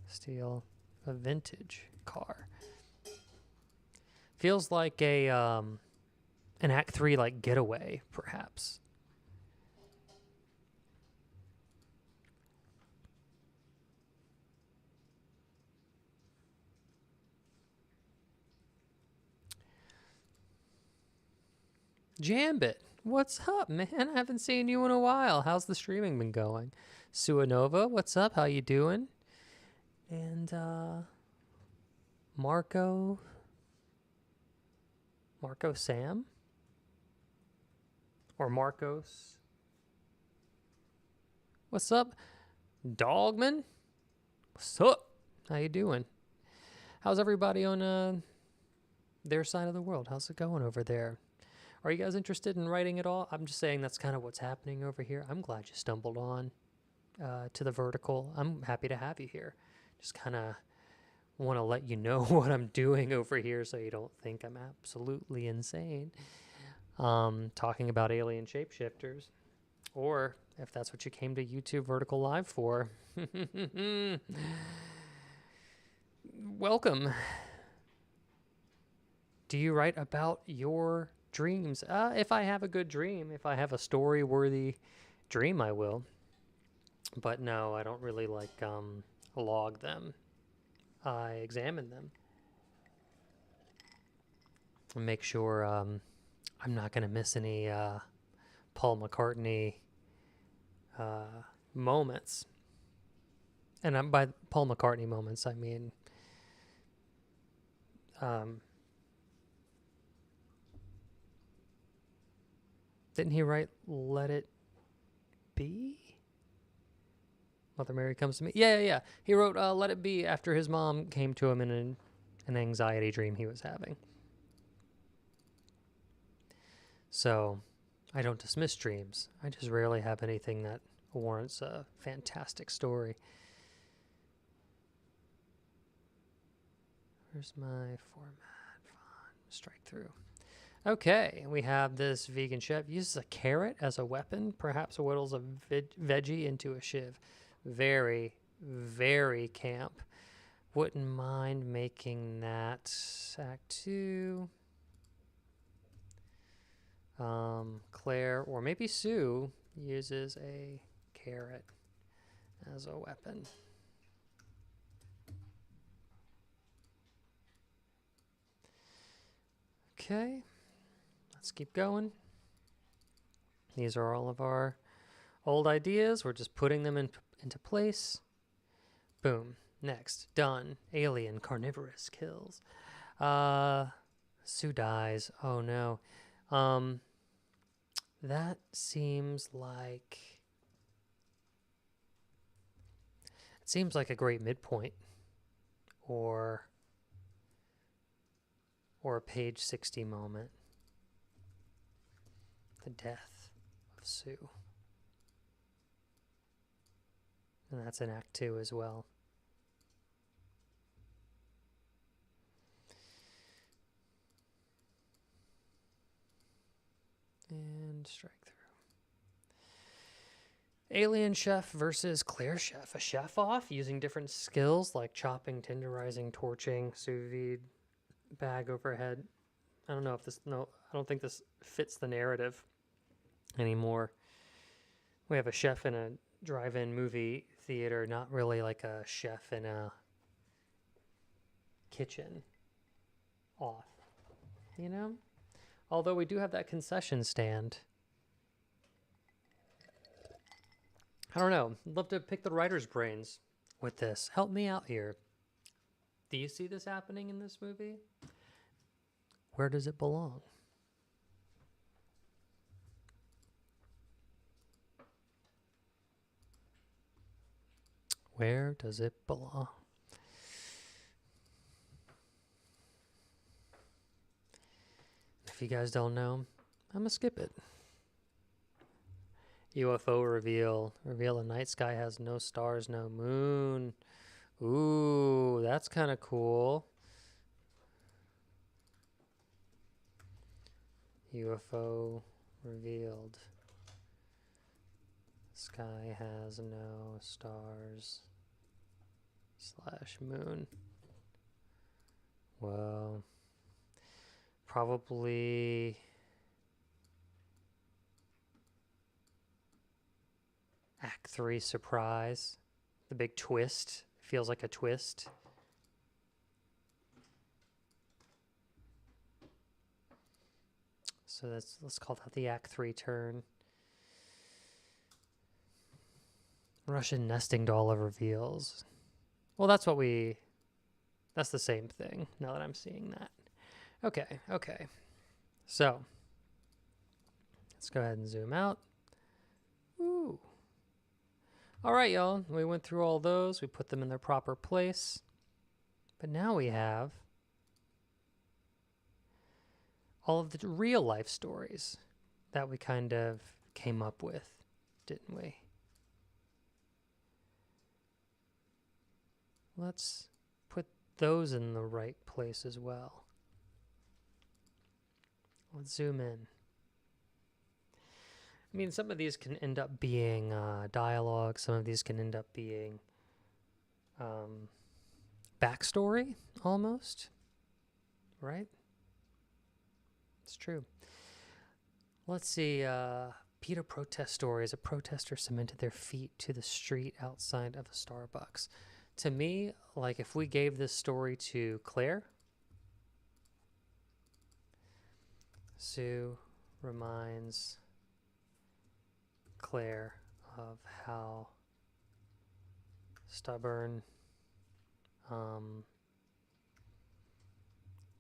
Steal a vintage car. Feels like an Act 3 like getaway, perhaps. Jambit, what's up, man? I haven't seen you in a while. How's the streaming been going? Suanova, what's up? How you doing? And Marco Sam? Or Marcos? What's up? Dogman? What's up? How you doing? How's everybody on their side of the world? How's it going over there? Are you guys interested in writing at all? I'm just saying that's kind of what's happening over here. I'm glad you stumbled on to the vertical. I'm happy to have you here. Just kind of want to let you know what I'm doing over here so you don't think I'm absolutely insane. Talking about alien shapeshifters. Or if that's what you came to YouTube Vertical Live for. Welcome. Do you write about your dreams? If I have a good dream, if I have a story-worthy dream, I will. But no, I don't really like log them. I examine them and make sure I'm not going to miss any Paul McCartney moments. And by Paul McCartney moments, I mean didn't he write Let It Be? Mother Mary Comes to Me. Yeah. He wrote Let It Be after his mom came to him in an anxiety dream he was having. So I don't dismiss dreams. I just rarely have anything that warrants a fantastic story. Where's my format? Font. Strike through. Okay, we have this vegan chef uses a carrot as a weapon, perhaps whittles a veggie into a shiv. Very, very camp. Wouldn't mind making that Act 2. Claire, or maybe Sue, uses a carrot as a weapon. Okay, let's keep going. These are all of our old ideas. We're just putting them into place. Boom. Next. Done. Alien carnivorous kills. Sue dies. Oh no. That seems like... It seems like a great midpoint. Or a page 60 moment. The death of Sue. And that's in Act 2 as well. And strike through. Alien chef versus Claire chef. A chef off using different skills like chopping, tenderizing, torching, sous vide, bag overhead. I don't know if this... No, I don't think this fits the narrative anymore. We have a chef in a drive-in movie theater, not really like a chef in a kitchen off, you know? Although we do have that concession stand. I don't know. I'd love to pick the writer's brains with this. Help me out here. Do you see this happening in this movie? Where does it belong? Where does it belong? If you guys don't know, I'm gonna skip it. UFO reveal. Reveal the night sky has no stars, no moon. Ooh, that's kind of cool. UFO revealed. Sky has no stars / moon. Well, probably Act 3 surprise. The big twist. Feels like a twist. So let's call that the Act 3 turn. Russian nesting doll reveals. Well, that's the same thing now that I'm seeing that. Okay. So, let's go ahead and zoom out. Ooh. All right, y'all. We went through all those. We put them in their proper place. But now we have all of the real life stories that we kind of came up with, didn't we? Let's put those in the right place as well. Let's zoom in. I mean, some of these can end up being dialogue. Some of these can end up being backstory, almost. Right? It's true. Let's see. PETA protest story. As a protester cemented their feet to the street outside of a Starbucks. to me, like if we gave this story to Claire, Sue reminds Claire of how stubborn,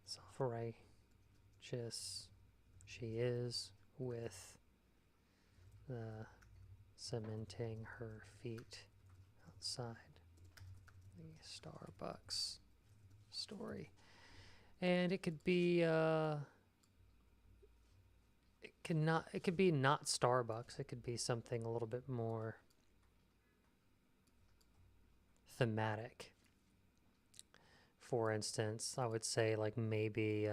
self-righteous she is with the cementing her feet outside the Starbucks story. And it could be it could be not Starbucks. It could be something a little bit more thematic. For instance, I would say like maybe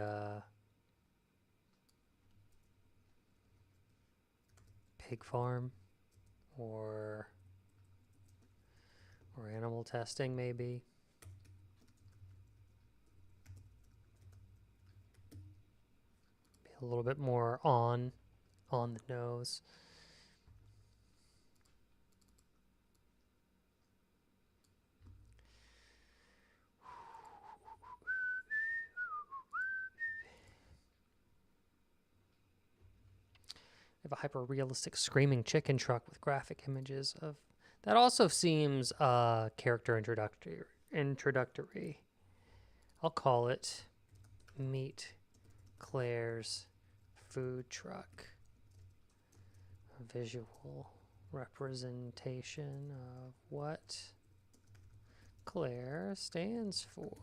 pig farm or animal testing maybe. Be a little bit more on the nose. Have a hyper-realistic screaming chicken truck with graphic images of... That also seems character introductory. I'll call it Meet Claire's Food Truck. A visual representation of what Claire stands for.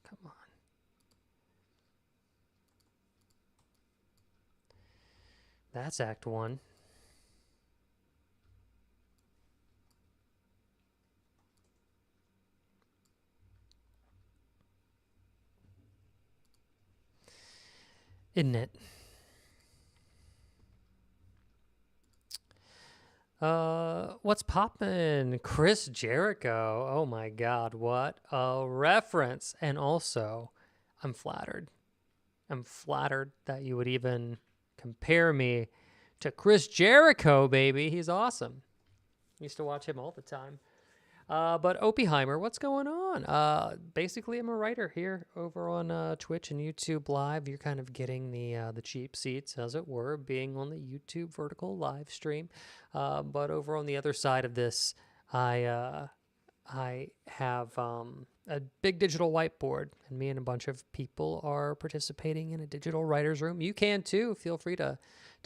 Come on. That's Act 1. Isn't it? What's poppin'? Chris Jericho. Oh my God, what a reference. And also, I'm flattered. I'm flattered that you would even compare me to Chris Jericho, baby. He's awesome. Used to watch him all the time. But Oppenheimer, what's going on? Basically, I'm a writer here over on Twitch and YouTube Live. You're kind of getting the cheap seats, as it were, being on the YouTube vertical live stream. But over on the other side of this, I have a big digital whiteboard, and me and a bunch of people are participating in a digital writer's room. You can too. Feel free to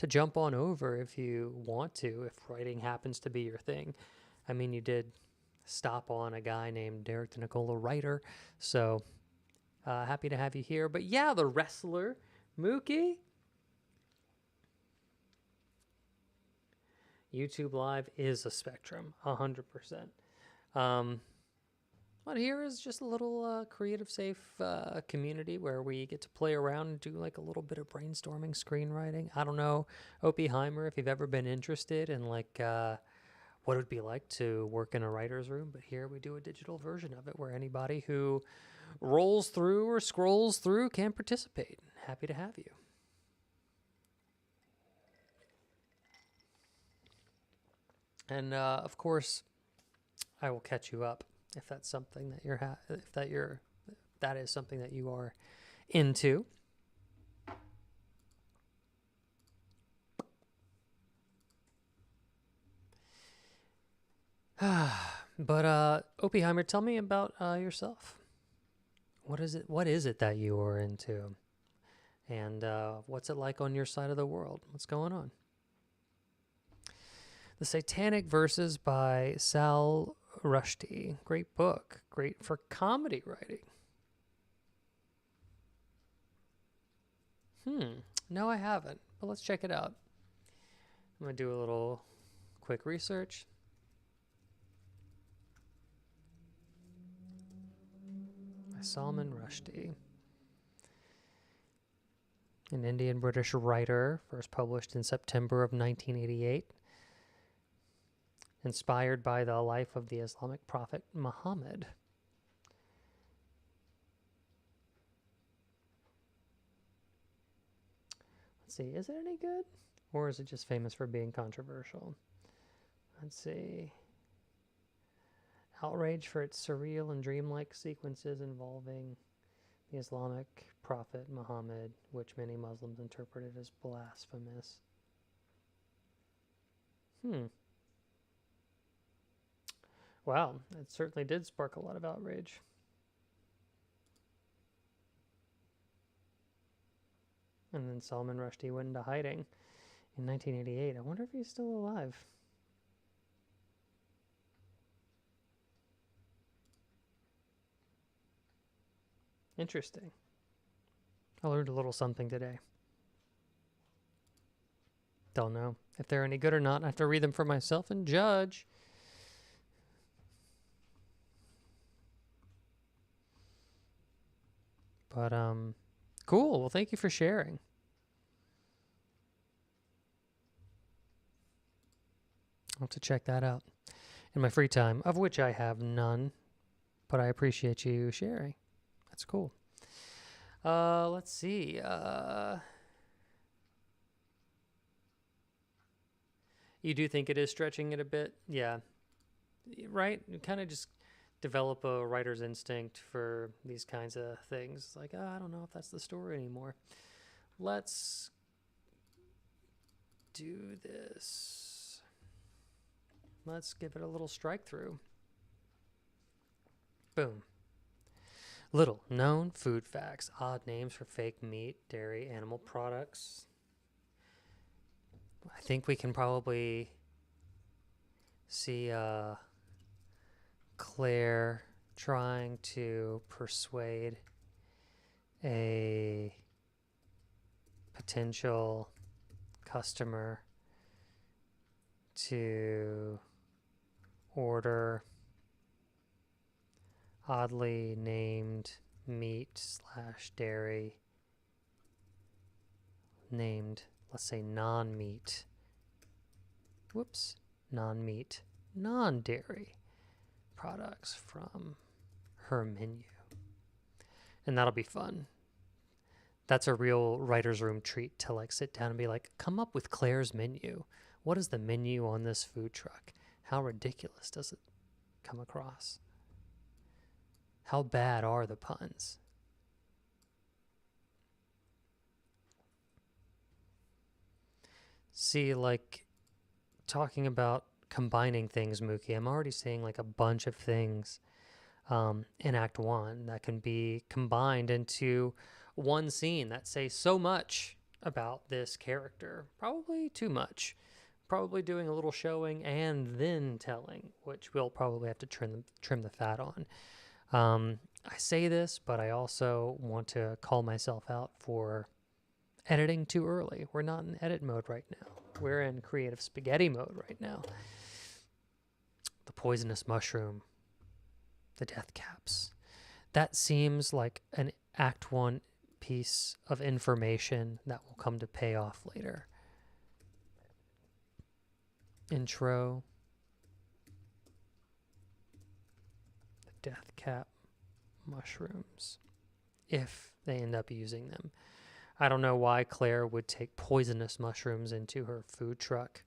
jump on over if you want to, if writing happens to be your thing. I mean, you did stop on a guy named Derek the Nicola Writer, so happy to have you here. But yeah, the wrestler, Mookie. YouTube Live is a spectrum, 100%. But here is just a little creative, safe community where we get to play around and do like a little bit of brainstorming, screenwriting. I don't know, Oppenheimer, if you've ever been interested in like what it would be like to work in a writer's room, but here we do a digital version of it where anybody who rolls through or scrolls through can participate. Happy to have you. And of course, I will catch you up if that's something that that is something that you are into. But Oppenheimer, tell me about yourself. What is it that you are into? And what's it like on your side of the world? What's going on? The Satanic Verses by Sal Rushdie. Great book. Great for comedy writing. No, I haven't. But let's check it out. I'm going to do a little quick research. By Salman Rushdie. An Indian British writer, first published in September of 1988. Inspired by the life of the Islamic prophet Muhammad. Let's see, is it any good? Or is it just famous for being controversial? Let's see. outraged for its surreal and dreamlike sequences involving the Islamic prophet Muhammad, which many Muslims interpreted as blasphemous. Wow, it certainly did spark a lot of outrage. And then Salman Rushdie went into hiding in 1988. I wonder if he's still alive. Interesting. I learned a little something today. Don't know if they're any good or not. I have to read them for myself and judge. But, cool. Well, thank you for sharing. I'll have to check that out in my free time, of which I have none, but I appreciate you sharing. That's cool. Let's see. You do think it is stretching it a bit? Yeah. Right? You kind of just develop a writer's instinct for these kinds of things. It's like, I don't know if that's the story anymore. Let's do this. Let's give it a little strike through. Boom. Little known food facts. Odd names for fake meat, dairy, animal products. I think we can probably see Claire trying to persuade a potential customer to order oddly named meat / dairy named, let's say, non-meat. Whoops. Non-meat, non-dairy products from her menu. And that'll be fun. That's a real writer's room treat to like sit down and be like, come up with Claire's menu. What is the menu on this food truck? How ridiculous does it come across? How bad are the puns? See, like, talking about combining things, Mookie, I'm already seeing like a bunch of things in Act 1 that can be combined into one scene that say so much about this character. Probably too much. Probably doing a little showing and then telling, which we'll probably have to trim the fat on. I say this, but I also want to call myself out for editing too early. We're not in edit mode right now. We're in creative spaghetti mode right now. The poisonous mushroom, the death caps. That seems like an Act 1 piece of information that will come to pay off later. Intro. The death cap mushrooms, if they end up using them. I don't know why Claire would take poisonous mushrooms into her food truck,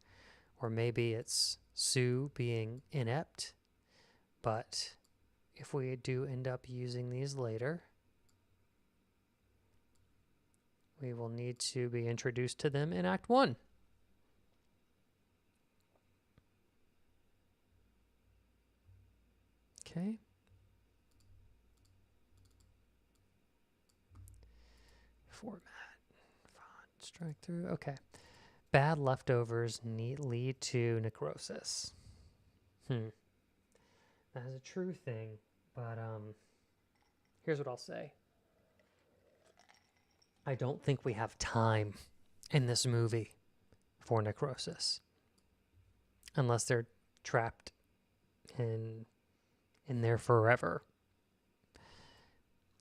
or maybe it's Sue being inept, but if we do end up using these later, we will need to be introduced to them in Act 1. Okay. Format. Font. Strike through. Okay. Bad leftovers lead to necrosis. That is a true thing, but here's what I'll say. I don't think we have time in this movie for necrosis. Unless they're trapped in there forever.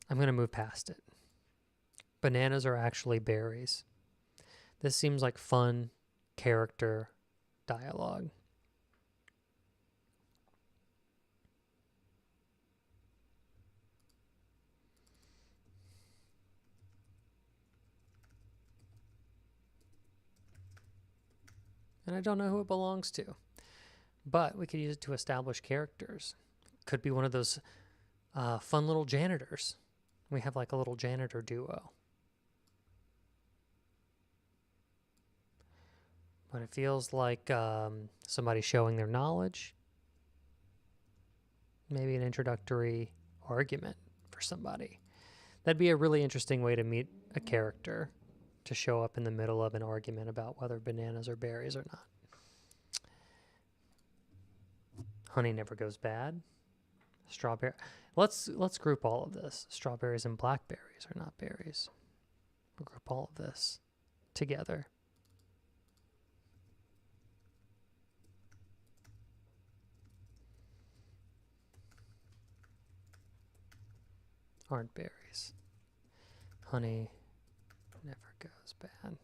I'm going to move past it. Bananas are actually berries. This seems like fun character dialogue. And I don't know who it belongs to. But we could use it to establish characters. Could be one of those fun little janitors. We have like a little janitor duo. But it feels like somebody showing their knowledge. Maybe an introductory argument for somebody. That'd be a really interesting way to meet a character, to show up in the middle of an argument about whether bananas are berries or not. Honey never goes bad. Strawberry. Let's group all of this. Strawberries and blackberries are not berries. We'll group all of this together. Aren't berries. Honey never goes bad.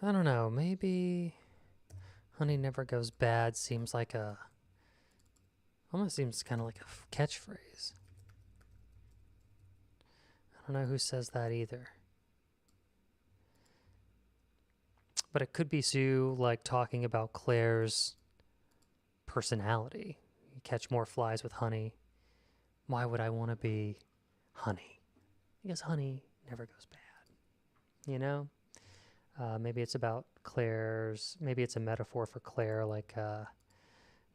I don't know, maybe honey never goes bad seems like almost seems kind of like a catchphrase. I don't know who says that either. But it could be Sue like talking about Claire's personality. You catch more flies with honey. Why would I want to be honey? Because honey never goes bad. You know? Maybe it's about Claire's, maybe it's a metaphor for Claire, like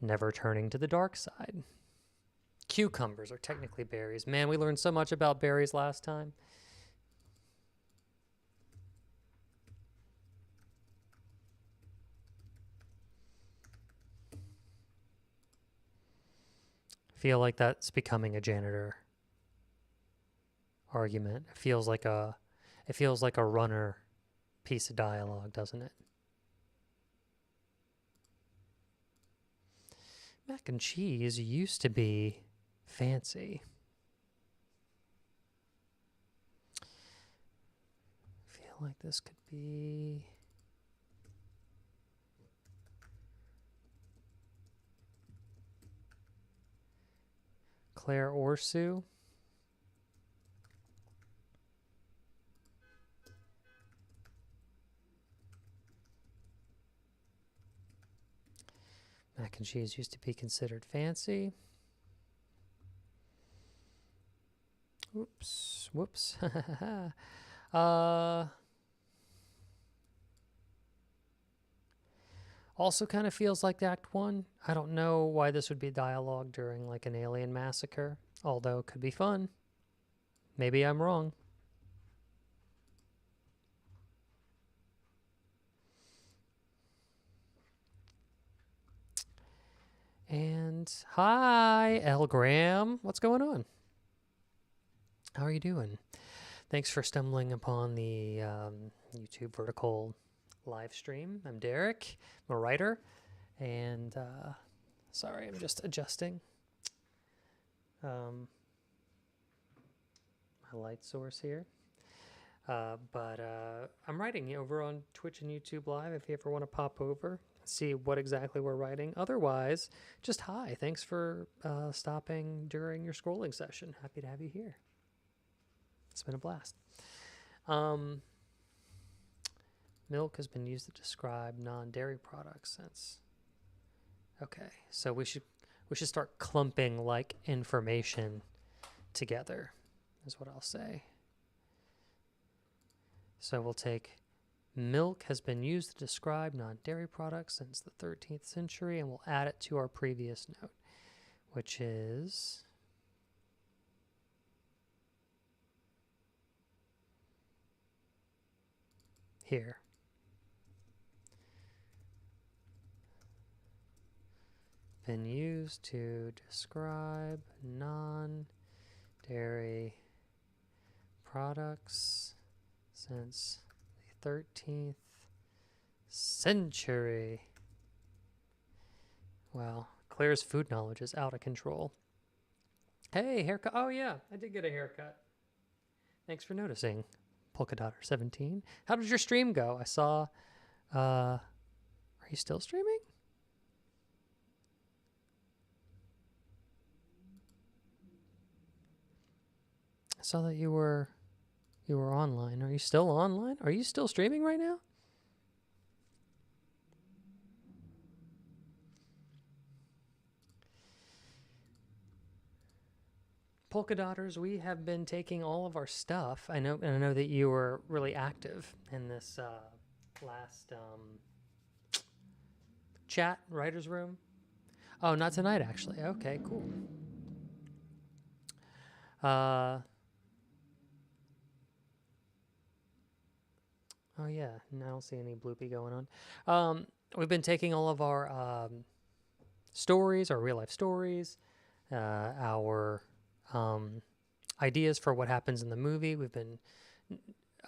never turning to the dark side. Cucumbers are technically berries. Man, we learned so much about berries last time. Feel like that's becoming a janitor argument. It feels like a runner piece of dialogue, doesn't it? Mac and cheese used to be fancy. Feel like this could be Claire or Sue. Mac and cheese used to be considered fancy. Whoops. Also kind of feels like Act 1. I don't know why this would be dialogue during like an alien massacre, although it could be fun. Maybe I'm wrong. And hi, L. Graham. What's going on? How are you doing? Thanks for stumbling upon the YouTube vertical live stream. I'm Derek. I'm a writer. And sorry, I'm just adjusting my light source here. But I'm writing over on Twitch and YouTube Live if you ever want to pop over, see what exactly we're writing. Otherwise, just hi. Thanks for stopping during your scrolling session. Happy to have you here. It's been a blast. Milk has been used to describe non-dairy products since. Okay, so we should start clumping like information together, is what I'll say. So we'll take milk has been used to describe non-dairy products since the 13th century, and we'll add it to our previous note, which is here. Been used to describe non-dairy products since the 13th century. Wow, Claire's food knowledge is out of control. Hey, haircut. Oh yeah, I did get a haircut. Thanks for noticing, Polka Dotter 17. How did your stream go? I saw, are you still streaming? I saw that you were online. Are you still online? Are you still streaming right now? polka dotters, we have been taking all of our stuff. I know that you were really active in this last chat writer's room. Oh, not tonight, actually. Okay, cool. Oh yeah, I don't see any bloopy going on. We've been taking all of our stories, our real life stories, our ideas for what happens in the movie. We've been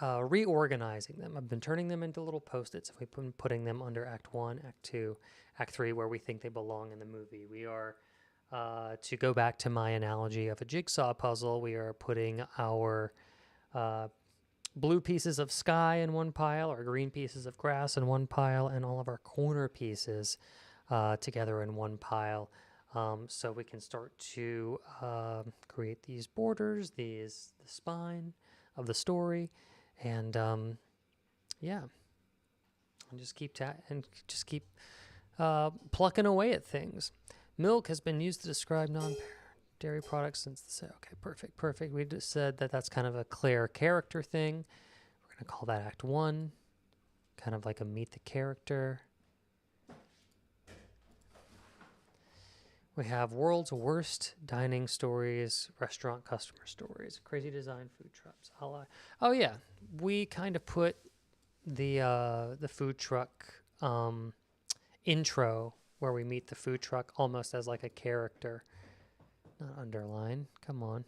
reorganizing them. I've been turning them into little post-its. We've been putting them under Act 1, Act 2, Act 3, where we think they belong in the movie. We are, to go back to my analogy of a jigsaw puzzle, we are putting our blue pieces of sky in one pile, our green pieces of grass in one pile, and all of our corner pieces together in one pile. So we can start to create these borders, the spine of the story, and yeah, and just keep plucking away at things. Milk has been used to describe non-dairy products since the okay, perfect. We just said that that's kind of a Claire character thing. We're gonna call that Act 1, kind of like a meet the character. We have world's worst dining stories, restaurant customer stories, crazy design food trucks. Oh yeah, we kind of put the food truck intro where we meet the food truck almost as like a character. Not underline. Come on.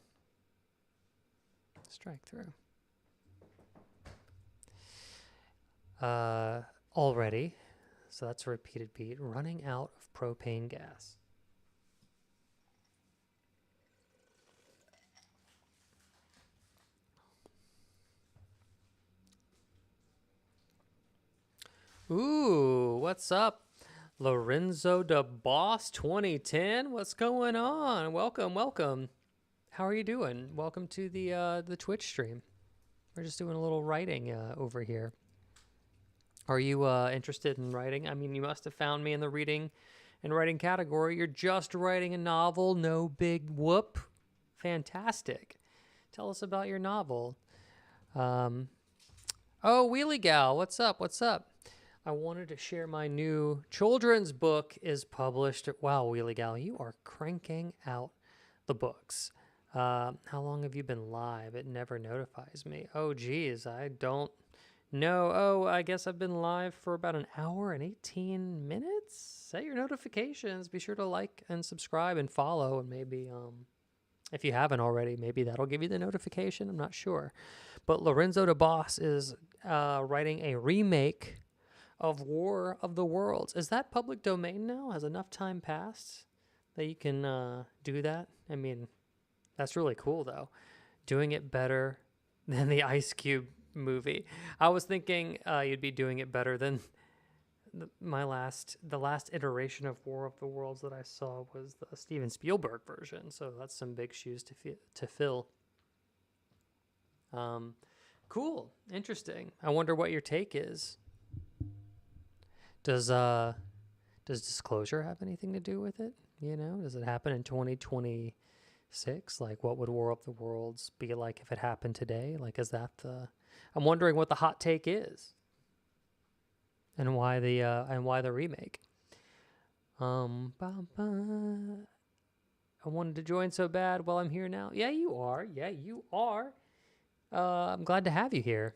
Strike through. Already. So that's a repeated beat. Running out of propane gas. Ooh, what's up? Lorenzo de Boss 2010. What's going on? Welcome. How are you doing? Welcome to the Twitch stream. We're just doing a little writing over here. Are you interested in writing? I mean, you must have found me in the reading and writing category. You're just writing a novel, no big whoop. Fantastic. Tell us about your novel. Oh, Wheelie Gal, what's up? I wanted to share my new children's book is published. Wow, Wheelie Gal, you are cranking out the books. How long have you been live? It never notifies me. Oh, geez, I don't know. Oh, I guess I've been live for about an hour and 18 minutes. Set your notifications. Be sure to like and subscribe and follow. And maybe, if you haven't already, maybe that'll give you the notification. I'm not sure. But Lorenzo de Boss is writing a remake of War of the Worlds. Is that public domain now? Has enough time passed that you can do that? I mean, that's really cool, though. Doing it better than the Ice Cube movie. I was thinking you'd be doing it better than the last iteration of War of the Worlds that I saw was the Steven Spielberg version. So that's some big shoes to fill. Cool. Interesting. I wonder what your take is. Does disclosure have anything to do with it? You know, does it happen in 2026? Like, what would War of the Worlds be like if it happened today? Like, is that I'm wondering what the hot take is, and why the remake. I wanted to join so bad. Well, I'm here now. Yeah, you are. I'm glad to have you here.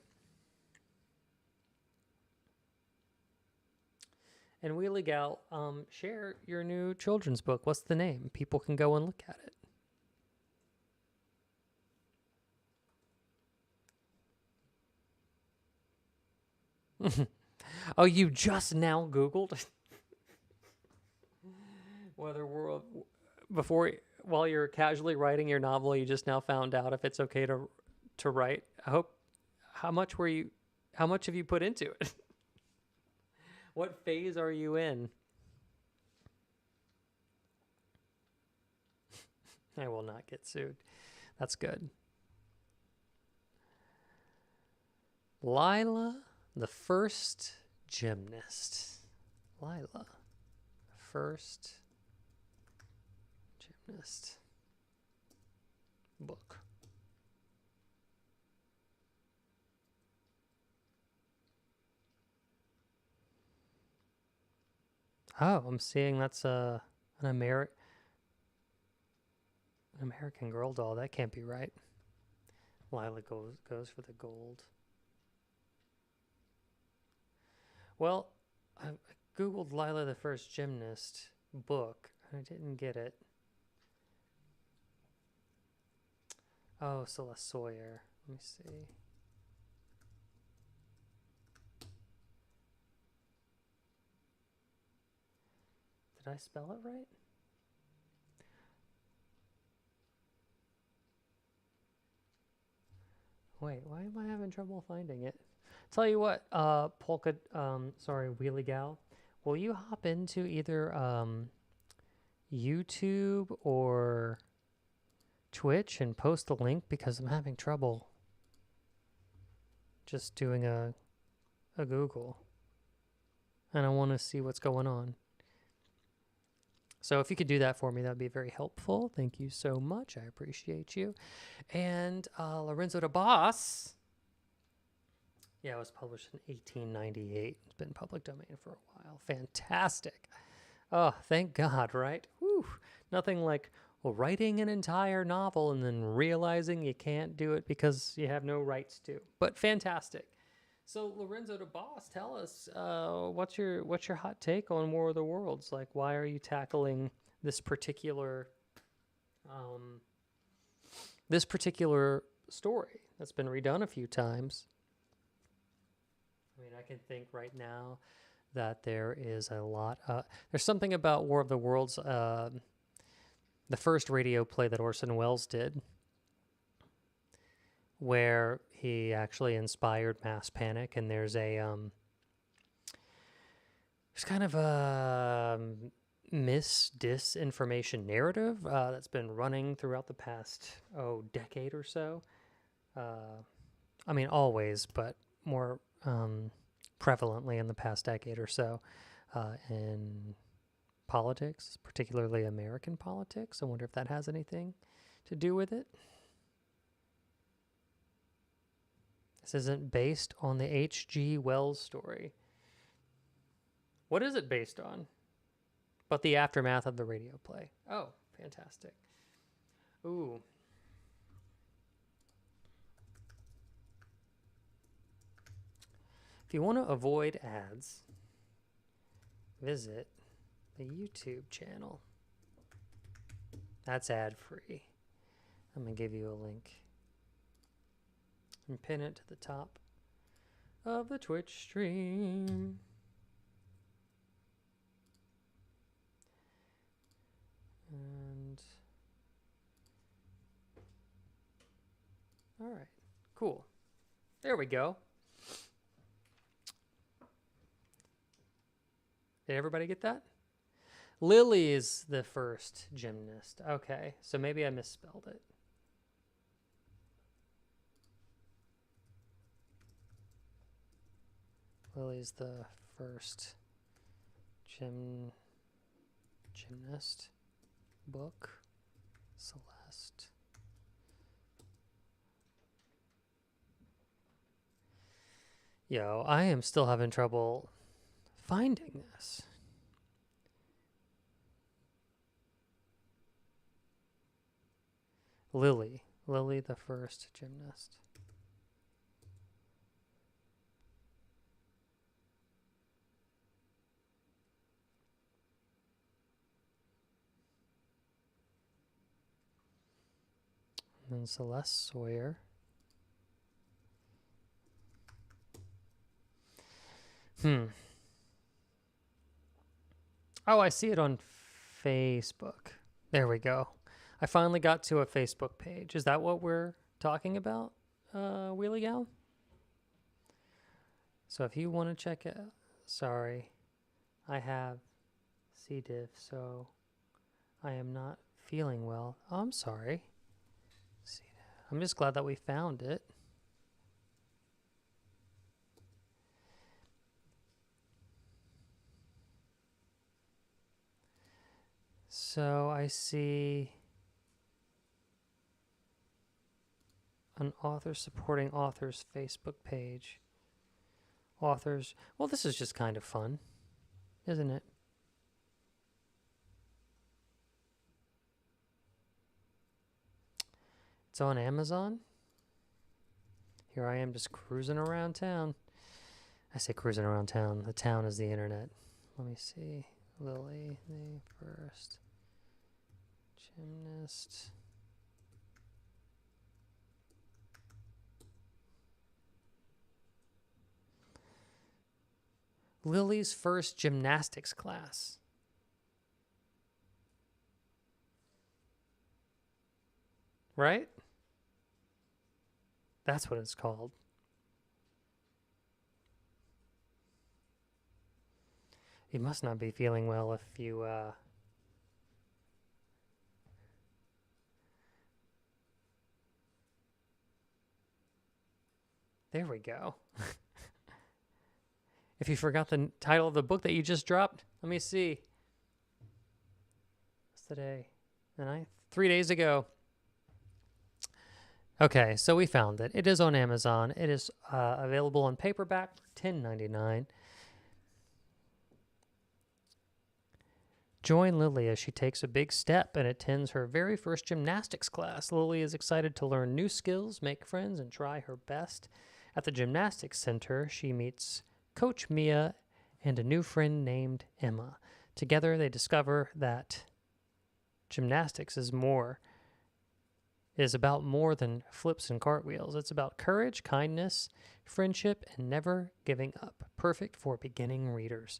And Wheelie Gal, share your new children's book. What's the name? People can go and look at it. Oh, you just now Googled? While you're casually writing your novel, you just now found out if it's okay to write. How much have you put into it? What phase are you in? I will not get sued. That's good. Lila, the first gymnast. Lila, first gymnast. Oh, I'm seeing that's an American Girl doll. That can't be right. Lila goes for the gold. Well, I googled Lila the First Gymnast book. I didn't get it. Oh, Celeste Sawyer. Let me see. Did I spell it right? Wait, why am I having trouble finding it? Tell you what, Wheelie Gal, will you hop into either YouTube or Twitch and post the link because I'm having trouble just doing a Google, and I want to see what's going on. So if you could do that for me, that'd be very helpful. Thank you so much. I appreciate you. And Lorenzo de Boss. Yeah, it was published in 1898. It's been public domain for a while. Fantastic. Oh, thank God, right? Whew. Nothing like writing an entire novel and then realizing you can't do it because you have no rights to. But fantastic. So Lorenzo de Boss, tell us what's your hot take on War of the Worlds? Like, why are you tackling this particular story that's been redone a few times? I mean, I can think right now that there is a lot. There's something about War of the Worlds, the first radio play that Orson Welles did, where he actually inspired mass panic, and there's kind of a disinformation narrative that's been running throughout the past decade or so. I mean, always, but more prevalently in the past decade or so in politics, particularly American politics. I wonder if that has anything to do with it. This isn't based on the H.G. Wells story. What is it based on? But the aftermath of the radio play. Oh, fantastic. Ooh. If you want to avoid ads, visit the YouTube channel. That's ad-free. I'm going to give you a link and pin it to the top of the Twitch stream. And all right, cool. There we go. Did everybody get that? Lily is the first gymnast. Okay, so maybe I misspelled it. Lily's the first gymnast book. Celeste. Yo, I am still having trouble finding this. Lily the first gymnast. And then Celeste Sawyer. Oh, I see it on Facebook. There we go. I finally got to a Facebook page. Is that what we're talking about, Wheelie Gal? So if you want to check it, sorry, I have C. diff, so I am not feeling well. Oh, I'm sorry. I'm just glad that we found it. So I see an author supporting authors Facebook page. Authors. Well, this is just kind of fun, isn't it? It's on Amazon. Here I am just cruising around town. I say cruising around town. The town is the internet. Let me see. Lily, the first gymnast. Lily's first gymnastics class. Right? That's what it's called. You must not be feeling well if you, There we go. If you forgot the title of the book that you just dropped, let me see. What's the day? The 9th? 3 days ago. Okay, so we found it. It is on Amazon. It is available in paperback for $10.99. Join Lily as she takes a big step and attends her very first gymnastics class. Lily is excited to learn new skills, make friends, and try her best. At the gymnastics center, she meets Coach Mia and a new friend named Emma. Together, they discover that gymnastics is about more than flips and cartwheels. It's about courage, kindness, friendship, and never giving up. Perfect for beginning readers.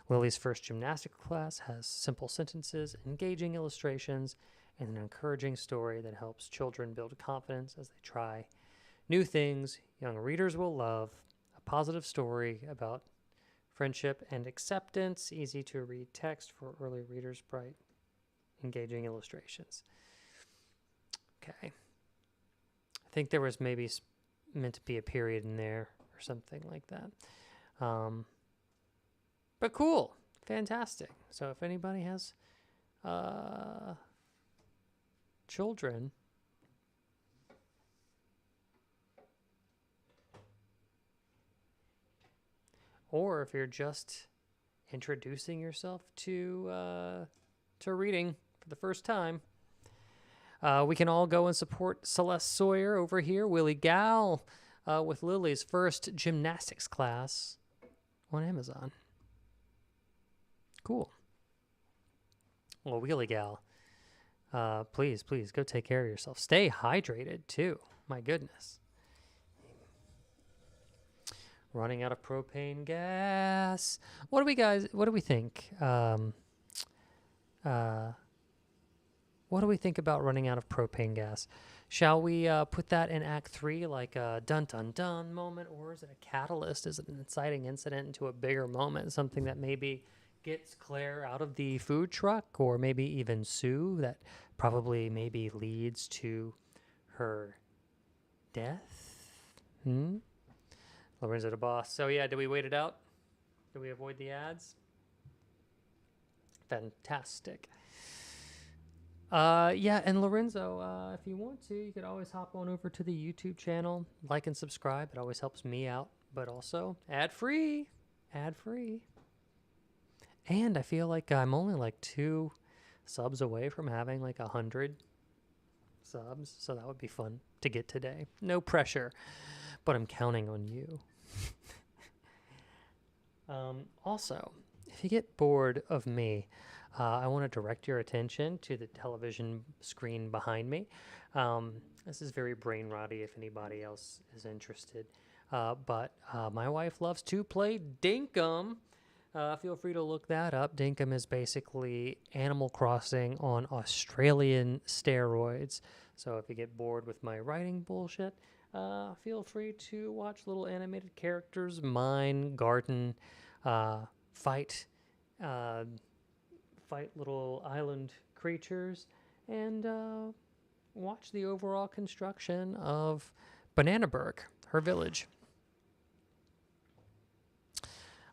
Lily's first gymnastics class has simple sentences, engaging illustrations, and an encouraging story that helps children build confidence as they try new things young readers will love. A positive story about friendship and acceptance, easy to read text for early readers, bright, engaging illustrations. Okay. I think there was maybe meant to be a period in there or something like that. But cool. Fantastic. So if anybody has children, or if you're just introducing yourself to reading for the first time, we can all go and support Celeste Sawyer over here, Willie Gal, with Lily's first gymnastics class on Amazon. Cool. Well, Willie Gal, please go take care of yourself. Stay hydrated too. My goodness. Running out of propane gas. What do we think? What do we think about running out of propane gas? Shall we put that in Act 3 like a dun-dun-dun moment, or is it a catalyst? Is it an inciting incident into a bigger moment, something that maybe gets Claire out of the food truck, or maybe even Sue, that probably maybe leads to her death? Lorenzo the boss. So yeah, do we wait it out? Do we avoid the ads? Fantastic. Yeah, and Lorenzo, if you want to, you could always hop on over to the YouTube channel, like and subscribe. It always helps me out, but also ad-free. And I feel like I'm only like 2 subs away from having like 100 subs, so that would be fun to get today. No pressure, but I'm counting on you. Also, if you get bored of me, I want to direct your attention to the television screen behind me. This is very brain rotty if anybody else is interested. But my wife loves to play Dinkum. Feel free to look that up. Dinkum is basically Animal Crossing on Australian steroids. So if you get bored with my writing bullshit, feel free to watch little animated characters mine, garden, fight little island creatures, and watch the overall construction of Bananaberg, her village.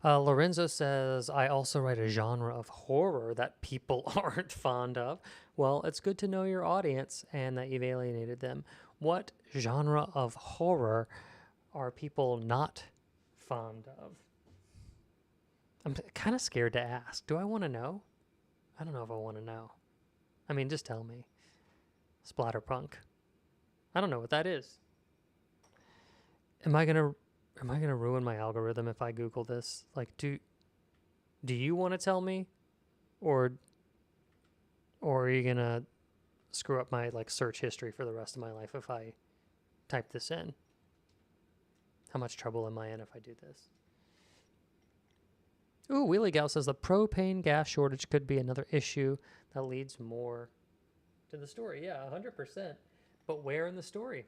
Lorenzo says, I also write a genre of horror that people aren't fond of. Well, it's good to know your audience and that you've alienated them. What genre of horror are people not fond of? I'm kind of scared to ask. Do I want to know? I don't know if I want to know. I mean, just tell me. Splatterpunk. I don't know what that is. Am I gonna ruin my algorithm if I Google this? Like, do you want to tell me, or are you gonna screw up my like search history for the rest of my life if I type this in? How much trouble am I in if I do this? Ooh, Wheelie Gal says the propane gas shortage could be another issue that leads more to the story. Yeah, 100%. But where in the story?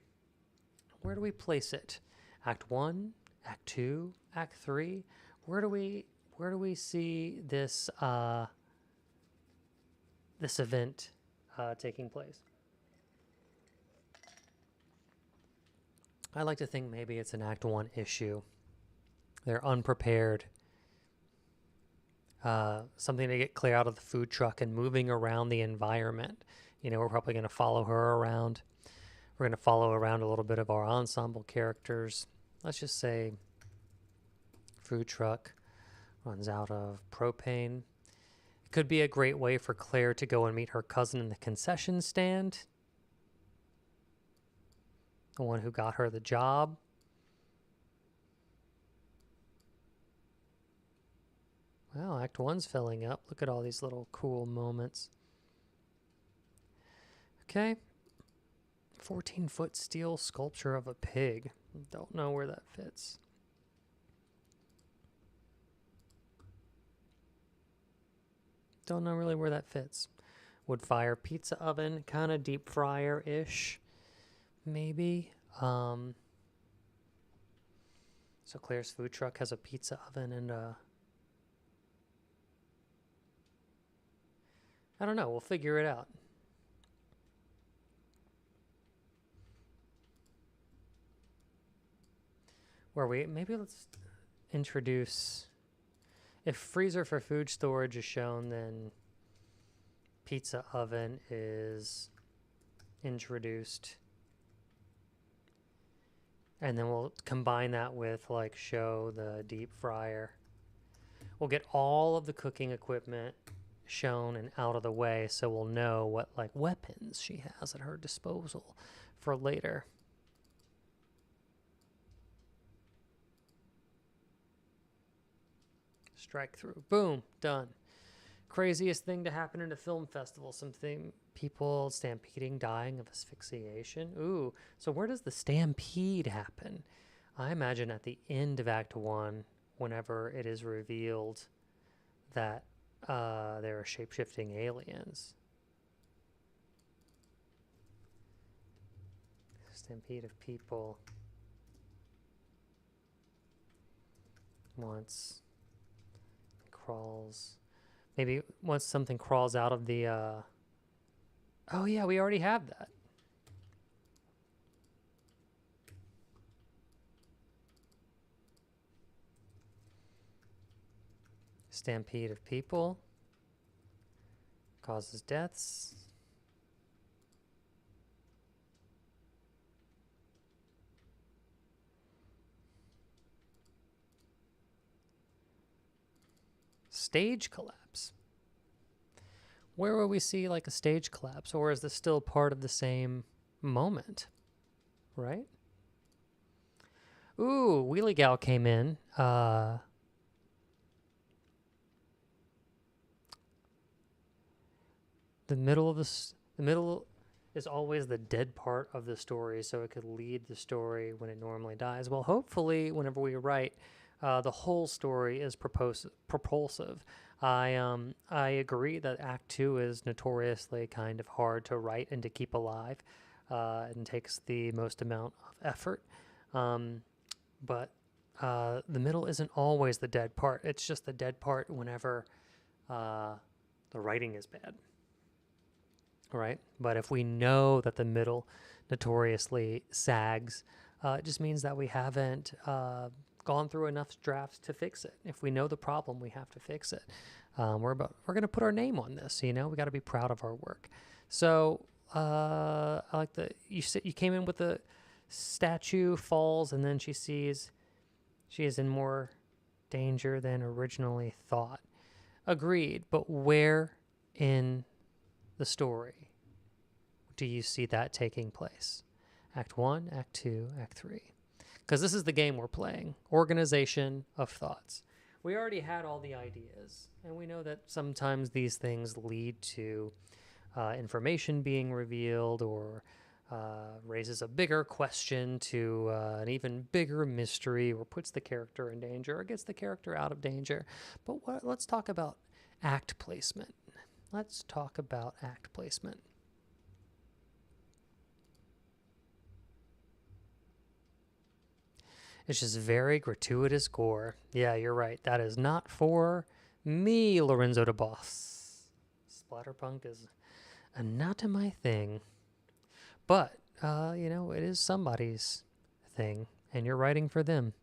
Where do we place it? Act 1, Act 2, Act 3? Where do we see this this event taking place? I like to think maybe it's an Act 1 issue. They're unprepared. Something to get clear out of the food truck and moving around the environment. You know, we're probably going to follow her around. We're going to follow around a little bit of our ensemble characters. Let's just say food truck runs out of propane. It could be a great way for Claire to go and meet her cousin in the concession stand. The one who got her the job. Wow, Act 1's filling up. Look at all these little cool moments. Okay. 14-foot steel sculpture of a pig. Don't know where that fits. Don't know really where that fits. Wood fire pizza oven, kind of deep fryer-ish, maybe. So Claire's food truck has a pizza oven and a... I don't know. We'll figure it out. Maybe let's introduce... If freezer for food storage is shown, then pizza oven is introduced. And then we'll combine that with, like, show the deep fryer. We'll get all of the cooking equipment shown and out of the way so we'll know what, like, weapons she has at her disposal for later. Strike through. Boom. Done. Craziest thing to happen in a film festival. Something, people stampeding, dying of asphyxiation. Ooh. So where does the stampede happen? I imagine at the end of Act 1, whenever it is revealed that there are shape-shifting aliens. Stampede of people. Once crawls. Maybe once something crawls out of the... Oh yeah, we already have that. Stampede of people. Causes deaths. Stage collapse. Where will we see like a stage collapse, or is this still part of the same moment? Right? Ooh, Wheelie Gal came in. The middle is always the dead part of the story, so it could lead the story when it normally dies. Well, hopefully, whenever we write, the whole story is propulsive. I agree that Act 2 is notoriously kind of hard to write and to keep alive, and takes the most amount of effort. But the middle isn't always the dead part. It's just the dead part whenever the writing is bad. Right? But if we know that the middle notoriously sags, it just means that we haven't gone through enough drafts to fix it. If we know the problem, we have to fix it. We're going to put our name on this. You know, we got to be proud of our work. So I like you came in with the statue falls, and then she sees she is in more danger than originally thought. Agreed. But where in the story do you see that taking place? Act 1, Act 2, Act 3. Because this is the game we're playing. Organization of thoughts. We already had all the ideas, and we know that sometimes these things lead to information being revealed or raises a bigger question to an even bigger mystery, or puts the character in danger or gets the character out of danger. But let's talk about act placement. Let's talk about act placement. It's just very gratuitous gore. Yeah, you're right. That is not for me, Lorenzo de Boss. Splatterpunk is not my thing. But, it is somebody's thing, and you're writing for them.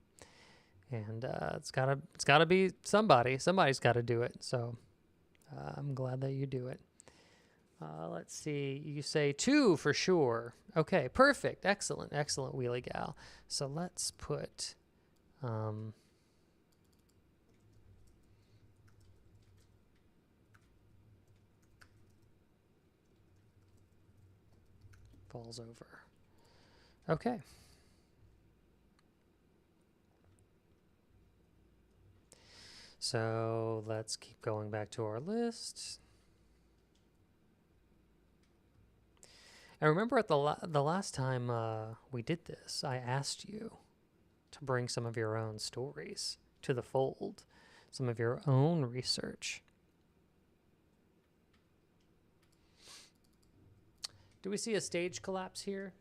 And it's gotta be somebody. Somebody's got to do it. So I'm glad that you do it. Let's see. You say 2 for sure. Okay, perfect. Excellent, Wheelie Gal. So let's put... falls over. Okay. So let's keep going back to our list. I remember at the last time we did this, I asked you to bring some of your own stories to the fold, some of your own research. Do we see a stage collapse here?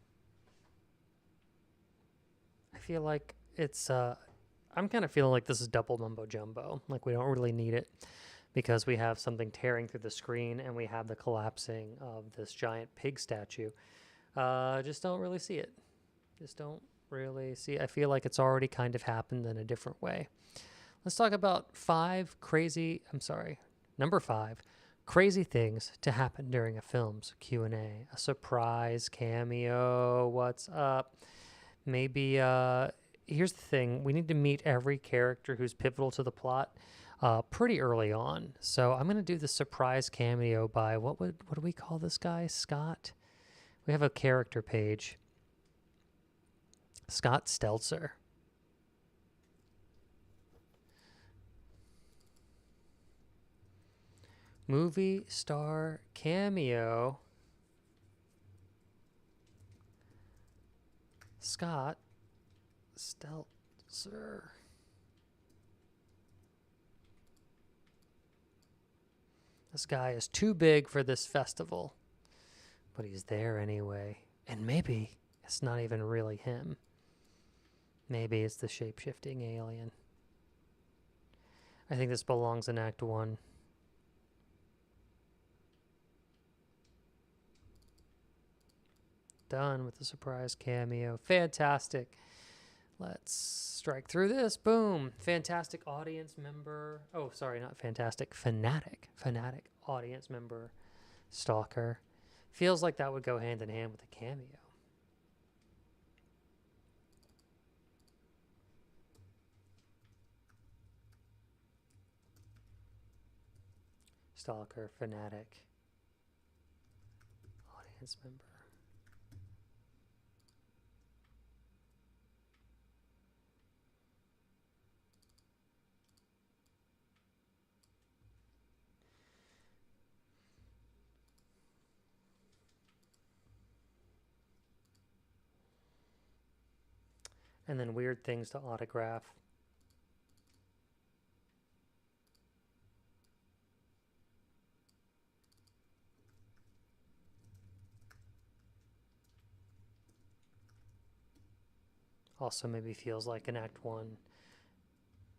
I feel like it's, I'm kind of feeling like this is double mumbo jumbo. Like we don't really need it because we have something tearing through the screen and we have the collapsing of this giant pig statue. Just don't really see it. Just don't really see it. I feel like it's already kind of happened in a different way. Let's talk about number 5, crazy things to happen during a film's Q&A. A surprise cameo, what's up? Maybe, here's the thing. We need to meet every character who's pivotal to the plot pretty early on. So I'm going to do the surprise cameo by, what do we call this guy? Scott? We have a character page. Scott Stelzer. Movie star cameo. Scott Stelzer. This guy is too big for this festival, but he's there anyway. And maybe it's not even really him. Maybe it's the shape-shifting alien. I think this belongs in Act 1. Done with the surprise cameo. Fantastic. Let's strike through this. Boom. Fantastic audience member. Oh, sorry, not fantastic. Fanatic. Fanatic audience member. Stalker. Feels like that would go hand in hand with a cameo. Stalker. Fanatic. Audience member. And then weird things to autograph. Also maybe feels like an Act 1.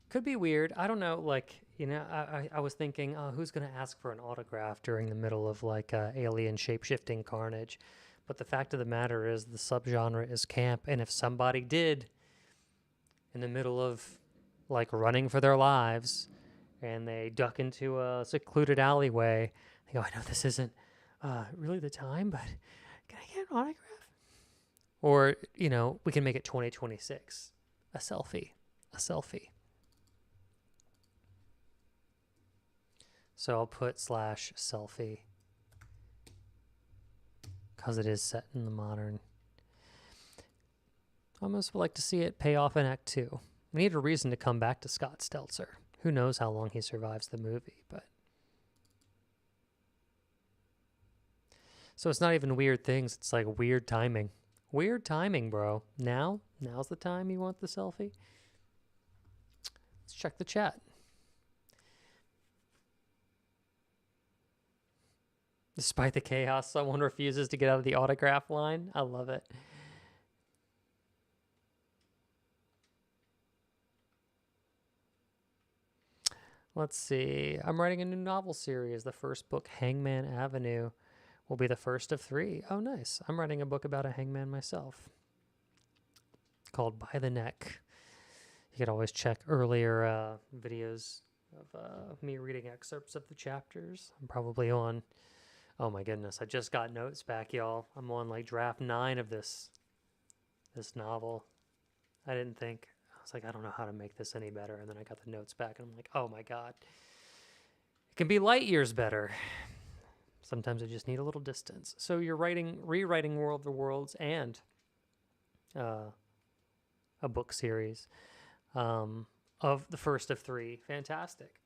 Could be weird. I don't know. Like, I was thinking, who's going to ask for an autograph during the middle of like alien shape-shifting carnage? But the fact of the matter is the subgenre is camp. And if somebody did in the middle of like running for their lives and they duck into a secluded alleyway, they go, I know this isn't really the time, but can I get an autograph? Or, we can make it 2026. A selfie. So I'll put /selfie because it is set in the modern. I almost would like to see it pay off in Act 2. We need a reason to come back to Scott Stelzer. Who knows how long he survives the movie, but... So it's not even weird things, it's like weird timing. Weird timing, bro. Now's the time you want the selfie? Let's check the chat. Despite the chaos, someone refuses to get out of the autograph line. I love it. Let's see. I'm writing a new novel series. The first book, Hangman Avenue, will be the first of 3. Oh, nice. I'm writing a book about a hangman myself called By the Neck. You could always check earlier videos of me reading excerpts of the chapters. I'm probably on, oh my goodness, I just got notes back, y'all. I'm on like draft 9 of this novel. I didn't think, I was like, I don't know how to make this any better. And then I got the notes back and I'm like, oh my God, it can be light years better. Sometimes I just need a little distance. So you're rewriting World of the Worlds and a book series of the first of 3. Fantastic.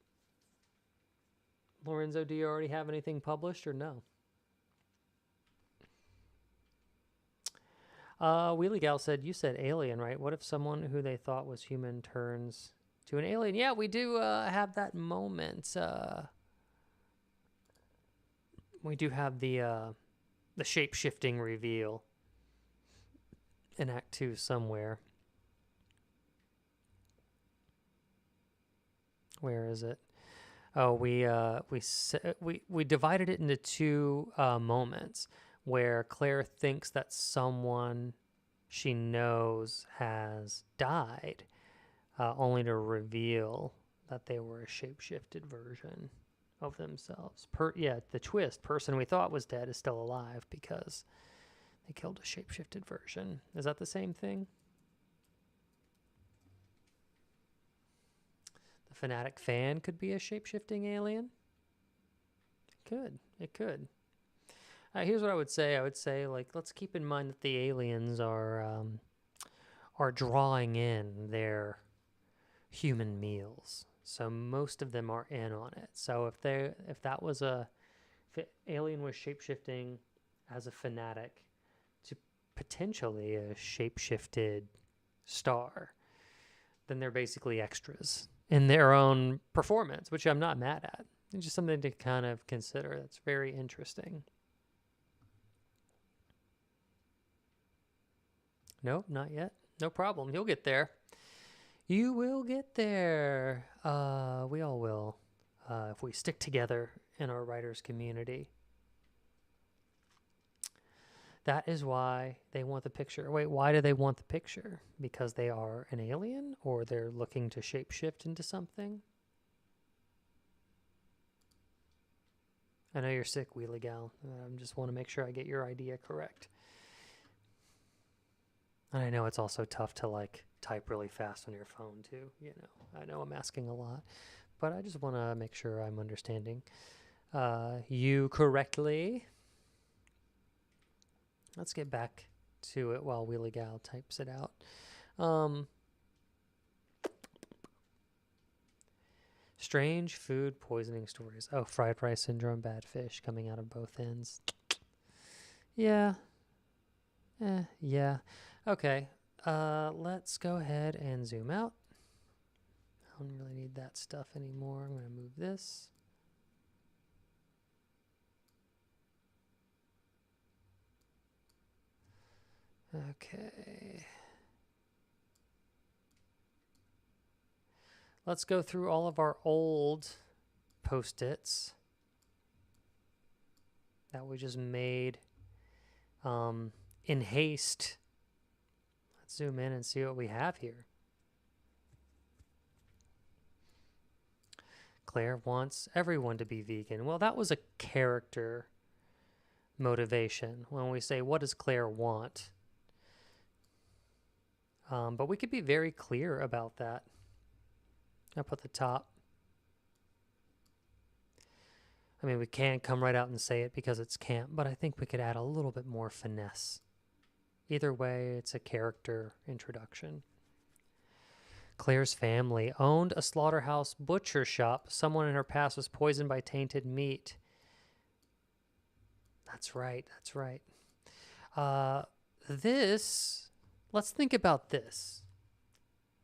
Lorenzo, do you already have anything published or no? Wheelie Gal said, you said alien, right? What if someone who they thought was human turns to an alien? Yeah, we do have that moment. We do have the shape-shifting reveal in Act 2 somewhere. Where is it? Oh, we divided it into 2 moments where Claire thinks that someone she knows has died, only to reveal that they were a shape-shifted version of themselves. The twist, person we thought was dead is still alive because they killed a shape-shifted version. Is that the same thing? The fanatic fan could be a shape-shifting alien? It could. Here's what I would say. I would say, like, let's keep in mind that the aliens are drawing in their human meals. So most of them are in on it. So if alien was shapeshifting as a fanatic to potentially a shapeshifted star, then they're basically extras in their own performance, which I'm not mad at. It's just something to kind of consider. That's very interesting. Nope, not yet. No problem. You'll get there. You will get there. We all will, if we stick together in our writers' community. That is why they want the picture. Wait, why do they want the picture? Because they are an alien, or they're looking to shapeshift into something? I know you're sick, Wheelie Gal. I just want to make sure I get your idea correct. And I know it's also tough to like type really fast on your phone too. You know, I know I'm asking a lot, but I just want to make sure I'm understanding you correctly. Let's get back to it while Wheelie Gal types it out. Strange food poisoning stories. Oh, fried rice syndrome, bad fish coming out of both ends. Yeah. Yeah. Okay. Let's go ahead and zoom out. I don't really need that stuff anymore. I'm going to move this. Okay. Let's go through all of our old Post-its that we just made in haste. Let's zoom in and see what we have here. Claire wants everyone to be vegan. Well, that was a character motivation when we say, what does Claire want? But we could be very clear about that. Up at the top. I mean, we can't come right out and say it because it's camp, but I think we could add a little bit more finesse Either way, it's a character introduction. Claire's family owned a slaughterhouse butcher shop. Someone in her past was poisoned by tainted meat. That's right. That's right. Let's think about this.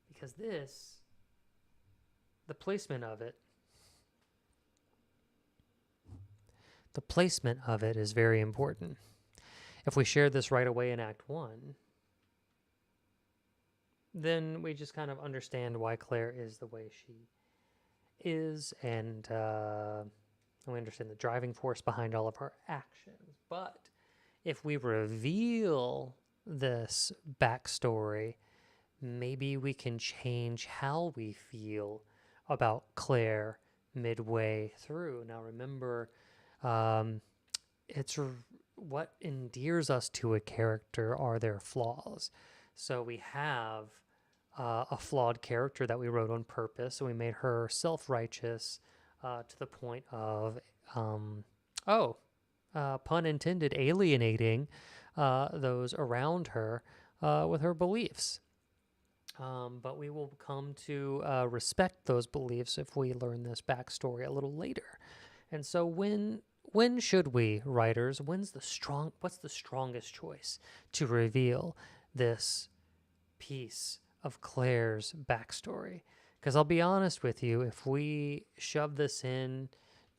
Because the placement of it is very important. If we share this right away in Act 1, then we just kind of understand why Claire is the way she is, and we understand the driving force behind all of her actions. But if we reveal this backstory, maybe we can change how we feel about Claire midway through. Now, remember, it's what endears us to a character are their flaws. So we have a flawed character that we wrote on purpose, and we made her self-righteous to the point of, pun intended, alienating those around her with her beliefs. But we will come to respect those beliefs if we learn this backstory a little later. And so when should we, writers, what's the strongest choice to reveal this piece of Claire's backstory? Because I'll be honest with you, if we shove this in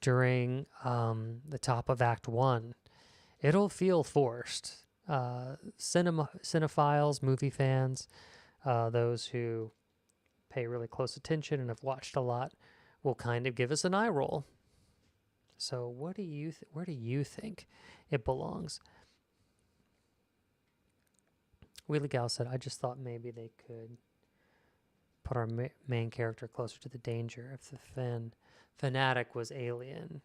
during the top of Act 1, it'll feel forced. Cinephiles, movie fans, those who pay really close attention and have watched a lot will kind of give us an eye roll. So where do you think it belongs? Wheelie Gal said, I just thought maybe they could put our main character closer to the danger if the fanatic was alien.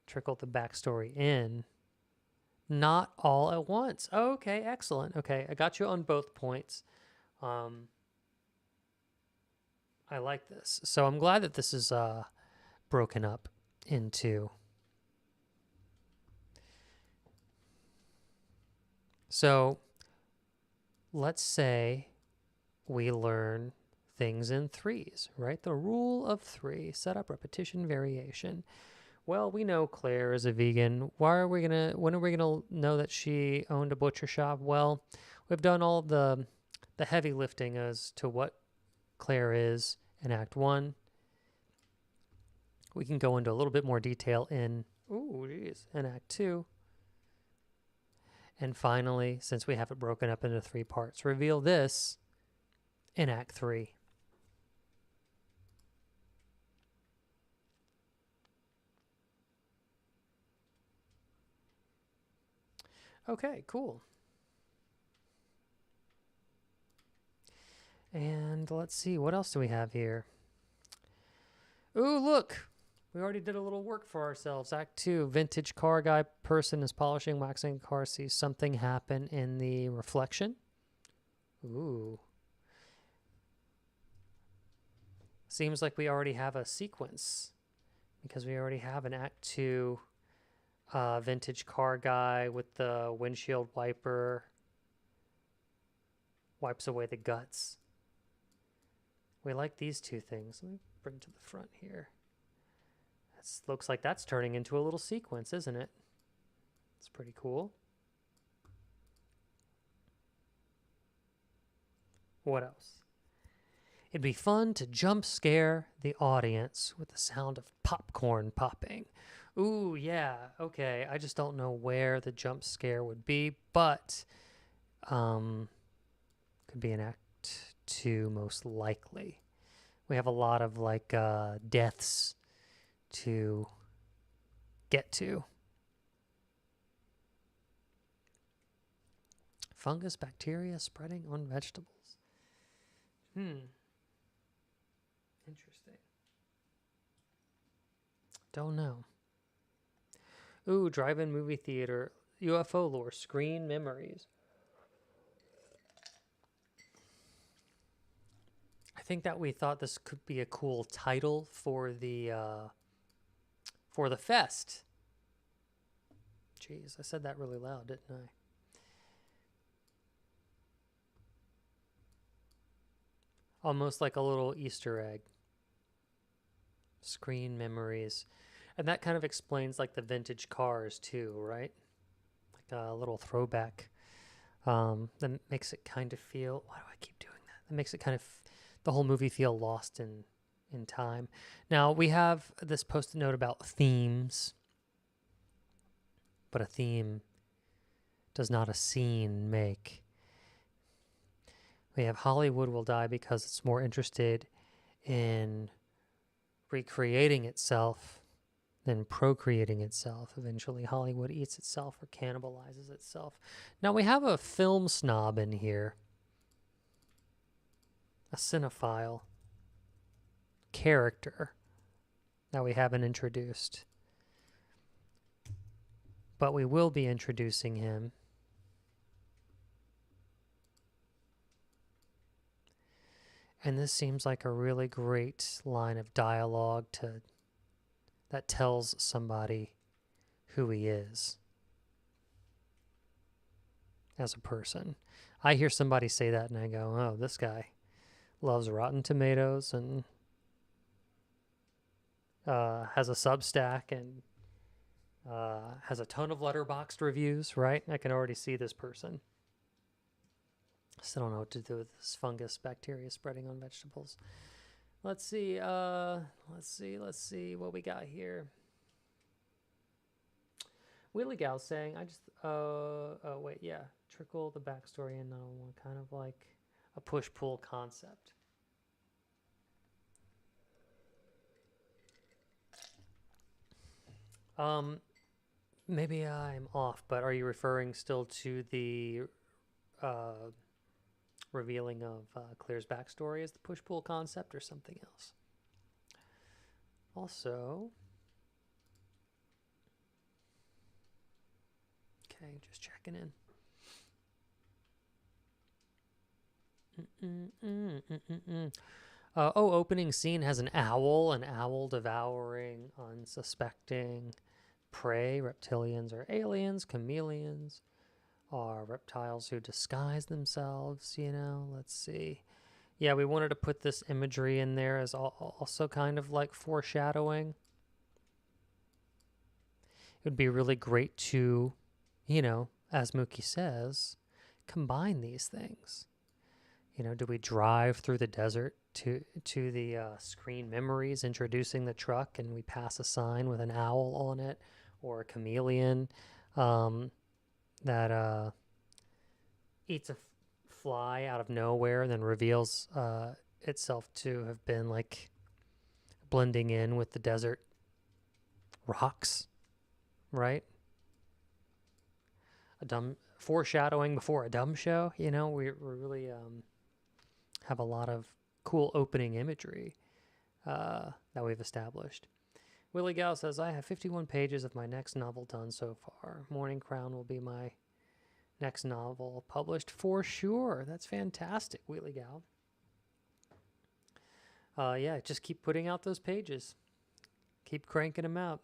Trickled the backstory in. Not all at once. Okay, excellent. Okay, I got you on both points. I like this. So I'm glad that this is broken up into. So let's say we learn things in threes, right? The rule of three: setup, repetition, variation. Well, we know Claire is a vegan. When are we gonna know that she owned a butcher shop? Well, we've done all the heavy lifting as to what Claire is in Act 1. We can go into a little bit more detail in Act 2. And finally, since we have it broken up into 3 parts, reveal this in Act 3. Okay, cool. And let's see, what else do we have here? Ooh, look! We already did a little work for ourselves. Act 2, vintage car guy person is polishing, waxing a car, sees something happen in the reflection. Ooh. Seems like we already have a sequence because we already have an Act 2 vintage car guy with the windshield wiper. Wipes away the guts. We like these 2 things. Let me bring it to the front here. Looks like that's turning into a little sequence, isn't it? It's pretty cool. What else? It'd be fun to jump scare the audience with the sound of popcorn popping. Ooh, yeah, okay. I just don't know where the jump scare would be, but could be in Act 2 most likely. We have a lot of deaths to get to. Fungus, bacteria spreading on vegetables. Interesting. Don't know. Ooh, drive-in movie theater, UFO lore, screen memories. I think that we thought this could be a cool title for the fest. Jeez, I said that really loud, didn't I? Almost like a little Easter egg. Screen memories. And that kind of explains like the vintage cars too, right? Like a little throwback. That makes it kind of feel, why do I keep doing that? That makes it kind of, the whole movie feel lost in time. Now we have this post-it note about themes, but a theme does not a scene make. We have Hollywood will die because it's more interested in recreating itself than procreating itself. Eventually, Hollywood eats itself or cannibalizes itself. Now, we have a film snob in here, a cinephile character that we haven't introduced. But we will be introducing him. And this seems like a really great line of dialogue that tells somebody who he is as a person. I hear somebody say that and I go, oh, this guy loves Rotten Tomatoes and has a Substack and has a ton of Letterboxd reviews, right? I can already see this person. Still don't know what to do with this fungus bacteria spreading on vegetables. Let's see what we got here. Wheelie Gal saying, trickle the backstory in on one, kind of like a push-pull concept. Maybe I'm off, but are you referring still to the revealing of Claire's backstory as the push-pull concept or something else? Also, okay, just checking in. Opening scene has an owl devouring unsuspecting prey. Reptilians or aliens, chameleons are reptiles who disguise themselves, let's see. Yeah, we wanted to put this imagery in there as also kind of like foreshadowing. It would be really great to, as Mookie says, combine these things. Do we drive through the desert to the screen memories introducing the truck and we pass a sign with an owl on it or a chameleon that eats a fly out of nowhere and then reveals itself to have been like blending in with the desert rocks, right? A dumb foreshadowing before a dumb show, we really have a lot of cool opening imagery that we've established. Willie Gal says, I have 51 pages of my next novel done so far. Morning Crown will be my next novel published for sure. That's fantastic, Willie Gal. Yeah, just keep putting out those pages. Keep cranking them out.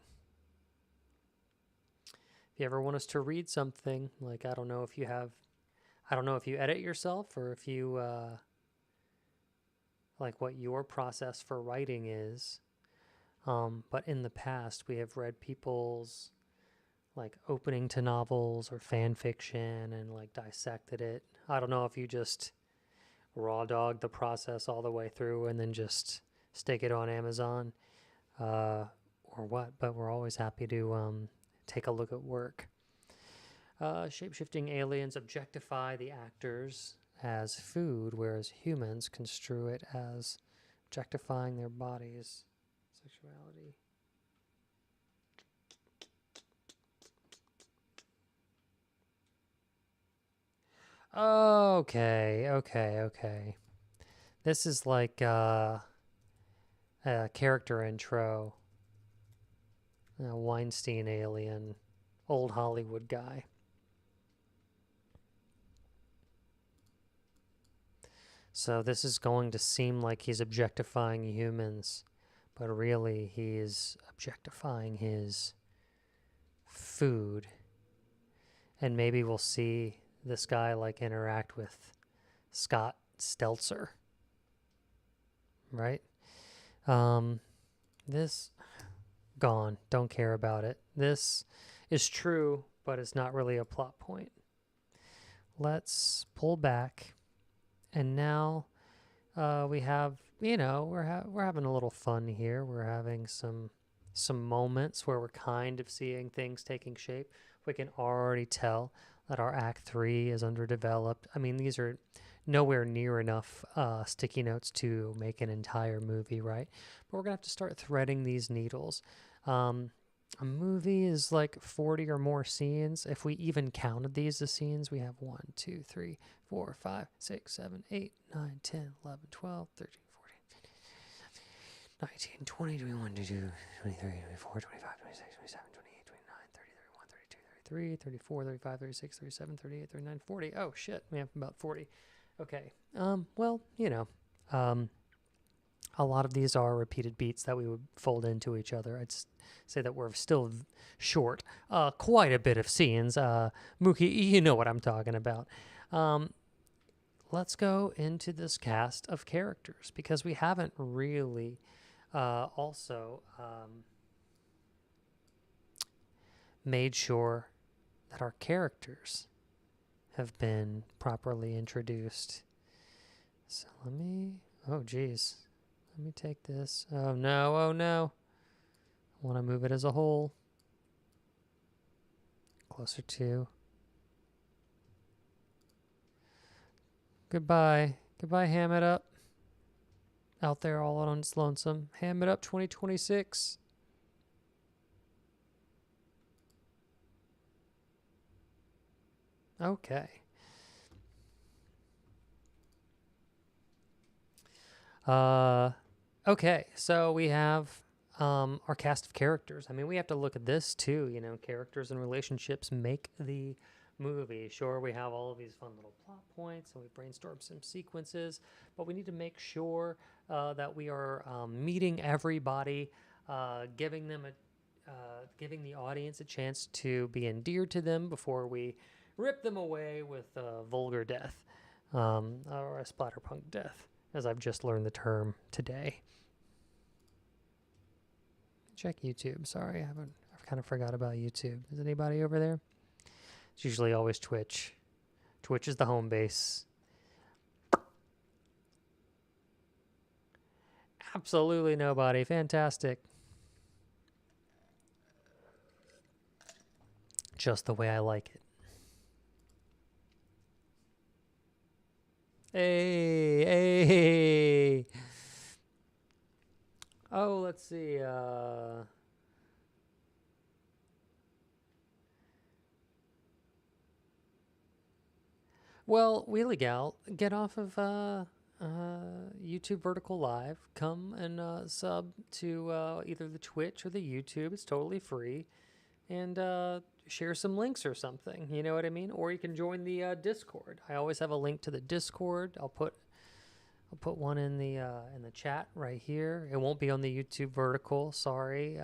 If you ever want us to read something, like I don't know if you edit yourself or if you like what your process for writing is. But in the past, we have read people's like opening to novels or fan fiction and like dissected it. I don't know if you just raw dog the process all the way through and then just stick it on Amazon or what, but we're always happy to take a look at work. Shape-shifting aliens objectify the actors as food, whereas humans construe it as objectifying their bodies. Sexuality. Okay. This is like a character intro. A Weinstein alien, old Hollywood guy. So this is going to seem like he's objectifying humans, but really he's objectifying his food. And maybe we'll see this guy like interact with Scott Stelzer. right? This gone. Don't care about it. This is true, but it's not really a plot point. Let's pull back, and now we have, we're having a little fun here. We're having some moments where we're kind of seeing things taking shape. We can already tell that our Act 3 is underdeveloped. I mean, these are nowhere near enough sticky notes to make an entire movie, right? But we're going to have to start threading these needles. A movie is like 40 or more scenes. If we even counted these as scenes, we have 1, 2, 3, 4, 5, 6, 7, 8, 9, 10, 11, 12, 13, 14, 19, 20, 21, 22, 23, 24, 25, 26, 27, 28, 29, 30, 31, 32, 33, 34, 35, 36, 37, 38, 39, 40. Oh, shit. We have about 40. Okay. Well, a lot of these are repeated beats that we would fold into each other. I'd say that we're still short quite a bit of scenes. Mookie, you know what I'm talking about. Let's go into this cast of characters because we haven't really also made sure that our characters have been properly introduced. So oh geez. Let me take this. Oh no, oh no. I want to move it as a whole. Closer to. Goodbye. Goodbye, Ham It Up. Out there all on its lonesome. Ham It Up 2026. Okay. Okay, so we have our cast of characters. I mean, we have to look at this too. Characters and relationships make the movie. Sure, we have all of these fun little plot points and we brainstorm some sequences, but we need to make sure that we are meeting everybody, giving the audience a chance to be endeared to them before we rip them away with vulgar death or a splatterpunk death, as I've just learned the term today. Check YouTube. Sorry, I've kind of forgot about YouTube. Is anybody over there? It's usually always Twitch. Twitch is the home base. Absolutely nobody. Fantastic. Just the way I like it. Hey. Oh, let's see. Well, Wheelie Gal, get off of YouTube Vertical Live. Come and sub to either the Twitch or the YouTube. It's totally free. And share some links or something. You know what I mean? Or you can join the Discord. I always have a link to the Discord. I'll put one in the chat right here. It won't be on the YouTube Vertical. Sorry,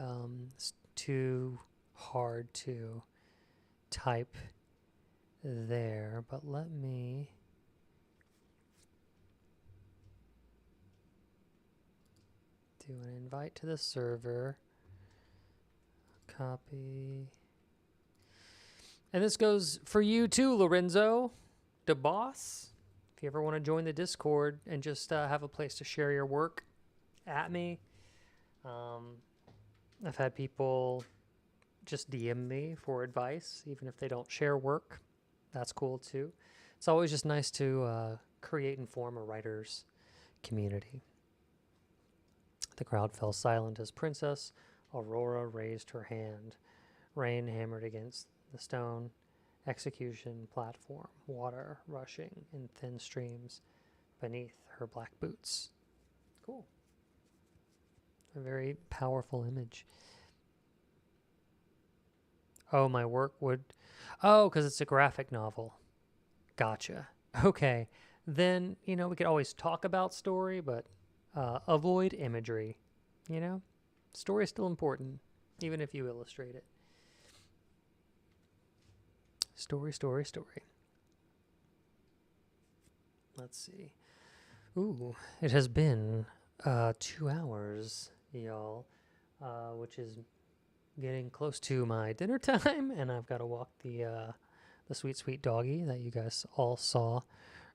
it's too hard to type there. But let me do an invite to the server. Copy. And this goes for you too, Lorenzo DeBoss. If you ever want to join the Discord and just have a place to share your work, at me. I've had people just DM me for advice, even if they don't share work. That's cool too. It's always just nice to create and form a writer's community. The crowd fell silent as Princess Aurora raised her hand. Rain hammered against the stone. Execution platform. Water rushing in thin streams beneath her black boots. Cool. A very powerful image. Oh, my work would... Oh, because it's a graphic novel. Gotcha. Okay. Then, we could always talk about story, but avoid imagery. Story is still important, even if you illustrate it. Story. Let's see. Ooh, it has been 2 hours, y'all, which is getting close to my dinner time, and I've got to walk the sweet, sweet doggy that you guys all saw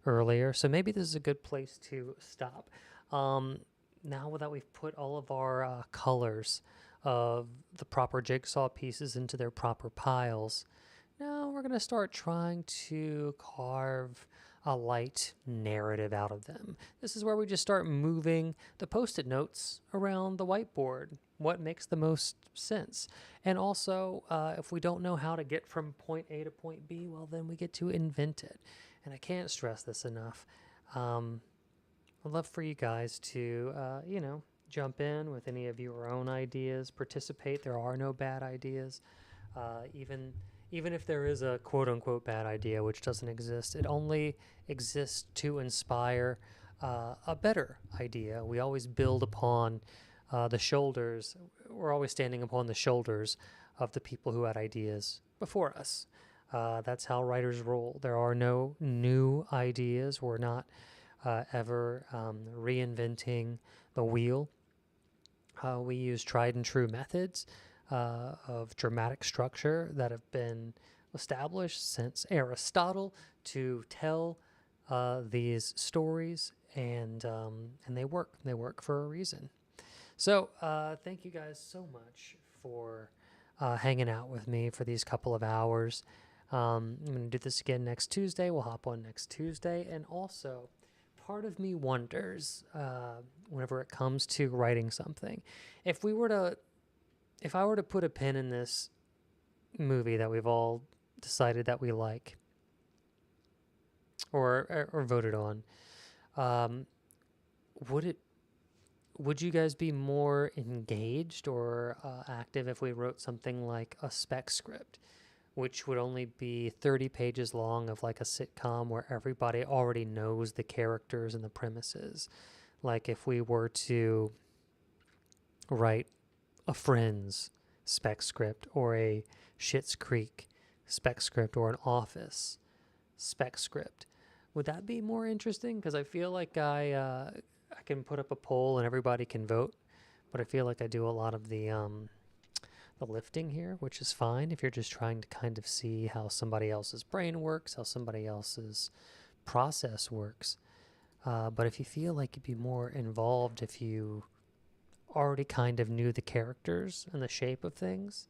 earlier. So maybe this is a good place to stop. Now that we've put all of our colors of the proper jigsaw pieces into their proper piles, now we're going to start trying to carve a light narrative out of them. This is where we just start moving the post-it notes around the whiteboard. What makes the most sense? And also, if we don't know how to get from point A to point B, well, then we get to invent it. And I can't stress this enough. I'd love for you guys to, jump in with any of your own ideas, participate. There are no bad ideas. Even if there is a quote-unquote bad idea, which doesn't exist, it only exists to inspire a better idea. We always build upon the shoulders. We're always standing upon the shoulders of the people who had ideas before us. That's how writers roll. There are no new ideas. We're not ever reinventing the wheel. We use tried and true methods of dramatic structure that have been established since Aristotle to tell these stories, and they work. They work for a reason. So thank you guys so much for hanging out with me for these couple of hours. I'm going to do this again next Tuesday. We'll hop on next Tuesday. And also, part of me wonders, whenever it comes to writing something, if I were to put a pin in this movie that we've all decided that we like or voted on, would you guys be more engaged or active if we wrote something like a spec script, which would only be 30 pages long of like a sitcom where everybody already knows the characters and the premises? Like if we were to write a Friends spec script or a Schitt's Creek spec script or an Office spec script, would that be more interesting? Because I feel like I can put up a poll and everybody can vote, but I feel like I do a lot of the lifting here, which is fine if you're just trying to kind of see how somebody else's brain works, how somebody else's process works. But if you feel like you'd be more involved if you already kind of knew the characters and the shape of things,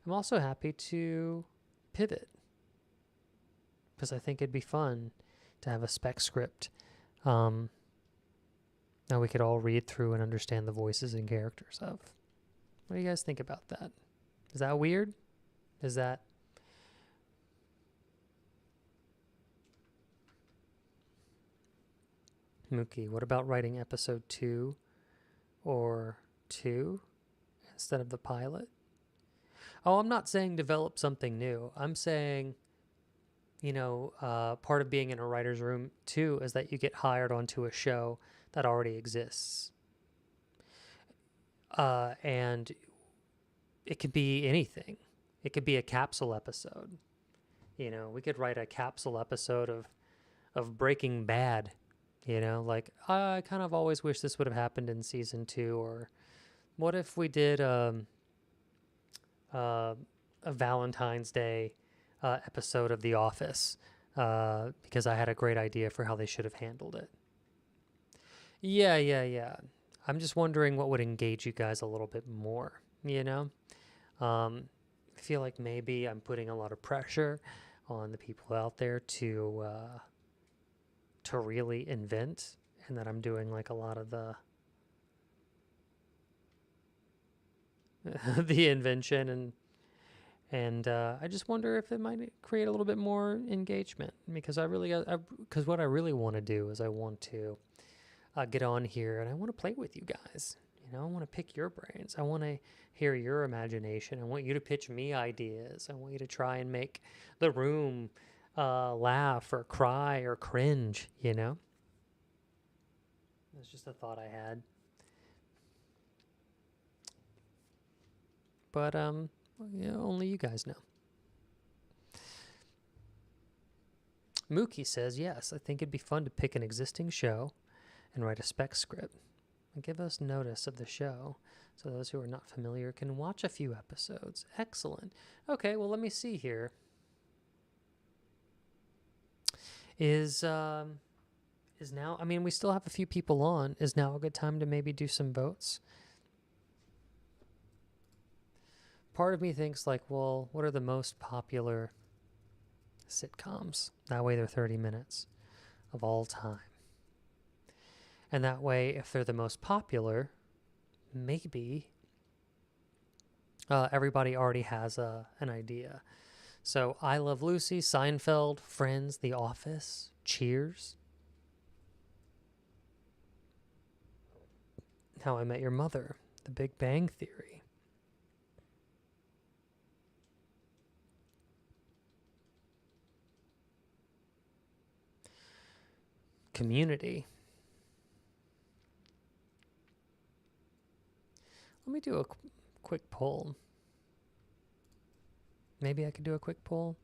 I'm also happy to pivot, because I think it'd be fun to have a spec script. Now we could all read through and understand the voices and characters of. What do you guys think about that? Is that weird? Is that... Mookie, what about writing episode 2 or 2 instead of the pilot? Oh, I'm not saying develop something new. I'm saying, part of being in a writer's room too is that you get hired onto a show that already exists. And it could be anything. It could be a capsule episode. We could write a capsule episode of Breaking Bad. Like, I kind of always wish this would have happened in season 2. Or what if we did a Valentine's Day episode of The Office, because I had a great idea for how they should have handled it. Yeah. I'm just wondering what would engage you guys a little bit more, I feel like maybe I'm putting a lot of pressure on the people out there to really invent, and that I'm doing like a lot of the the invention, and I just wonder if it might create a little bit more engagement, because because what I really want to do is I want to get on here and I want to play with you guys. I want to pick your brains. I want to hear your imagination. I want you to pitch me ideas. I want you to try and make the room laugh or cry or cringe, That's just a thought I had. But, only you guys know. Mookie says, yes, I think it'd be fun to pick an existing show and write a spec script. give us notice of the show so those who are not familiar can watch a few episodes. Excellent. Okay, well, let me see here. Is now, I mean, we still have a few people on. Is now a good time to maybe do some votes? Part of me thinks like, well, what are the most popular sitcoms? That way they're 30 minutes of all time. And that way, if they're the most popular, maybe everybody already has an idea. So I Love Lucy, Seinfeld, Friends, The Office, Cheers, How I Met Your Mother, The Big Bang Theory. Community. Let me do a quick poll. Maybe I could do a quick poll.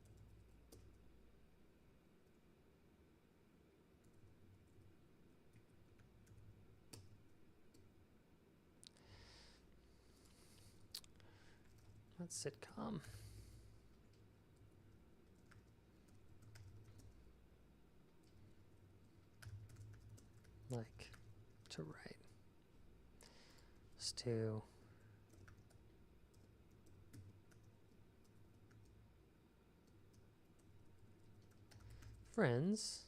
What sitcom? Like to write. Let's do Friends.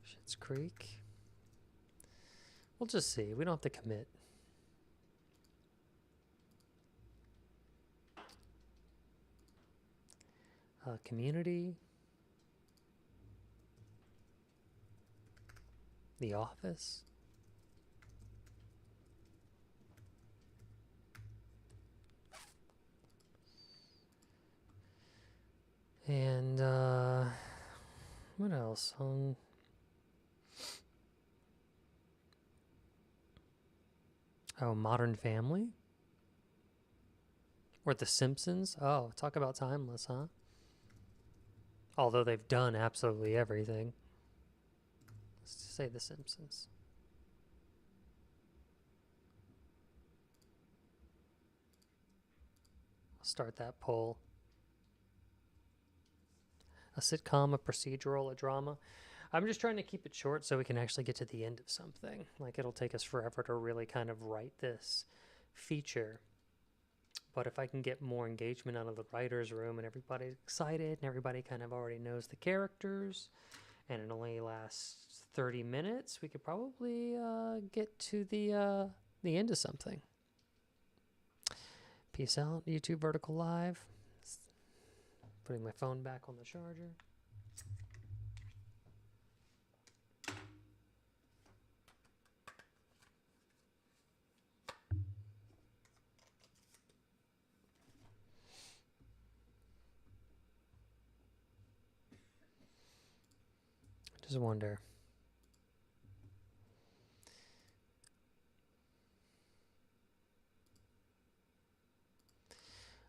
Schitt's Creek. We'll just see. We don't have to commit. Community. The Office. And what else? Oh, Modern Family? Or The Simpsons? Oh, talk about timeless, huh? Although they've done absolutely everything. Let's just say The Simpsons. I'll start that poll. A sitcom, a procedural, a drama. I'm just trying to keep it short so we can actually get to the end of something. Like, it'll take us forever to really kind of write this feature. But if I can get more engagement out of the writer's room and everybody's excited and everybody kind of already knows the characters and it only lasts 30 minutes, we could probably get to the end of something. Peace out, YouTube Vertical Live. Putting my phone back on the charger. Just wonder.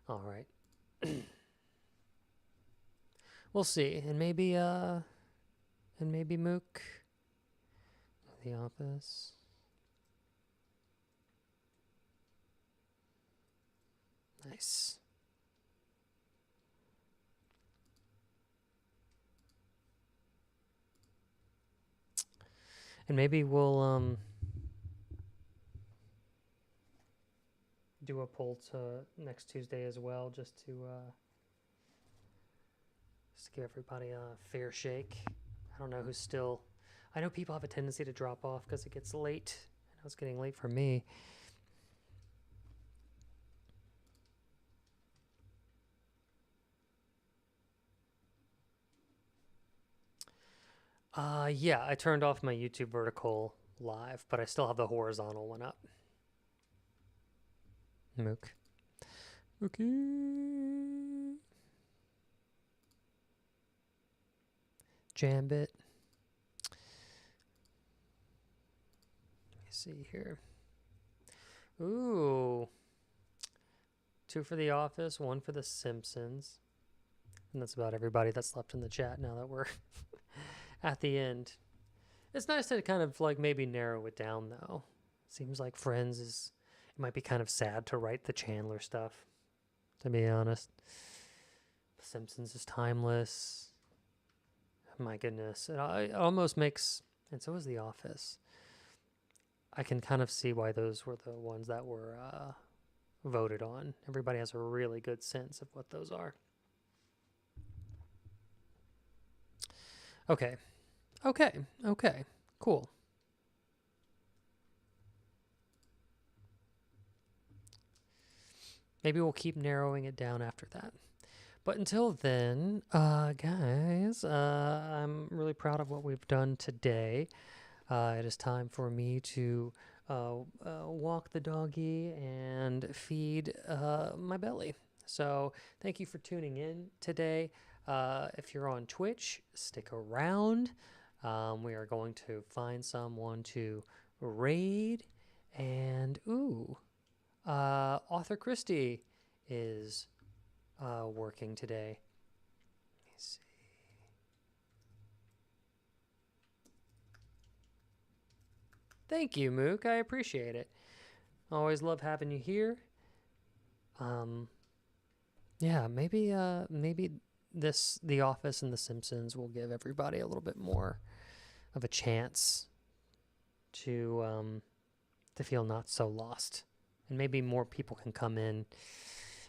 All right. We'll see. And maybe Mook. The Office. Nice. And maybe we'll do a poll to next Tuesday as well, just to give everybody a fair shake. I don't know who's still. I know people have a tendency to drop off because it gets late. I know it's getting late for me. Yeah, I turned off my YouTube vertical live, but I still have the horizontal one up. Mook. Okay. Jambit. Let me see here. Ooh. 2 for The Office, 1 for The Simpsons. And that's about everybody that's left in the chat now that we're at the end. It's nice to kind of like maybe narrow it down though. Seems like Friends is, it might be kind of sad to write the Chandler stuff, to be honest. The Simpsons is timeless. My goodness. It almost makes, and so is The Office. I can kind of see why those were the ones that were voted on. Everybody has a really good sense of what those are. Okay. Cool. Maybe we'll keep narrowing it down after that. But until then, guys, I'm really proud of what we've done today. It is time for me to walk the doggy and feed my belly. So thank you for tuning in today. If you're on Twitch, stick around. We are going to find someone to raid. And, Author Christie is working today. Let me see. Thank you, Mook. I appreciate it. Always love having you here. Yeah, maybe The Office and The Simpsons will give everybody a little bit more of a chance to feel not so lost, and maybe more people can come in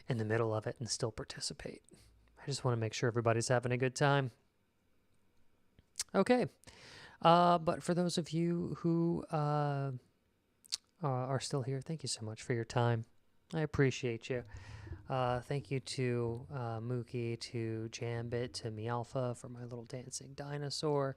the middle of it and still participate. I just want to make sure everybody's having a good time. Okay. But for those of you who are still here, thank you so much for your time. I appreciate you. Thank you to Mookie, to Jambit, to Mealpha for my little dancing dinosaur,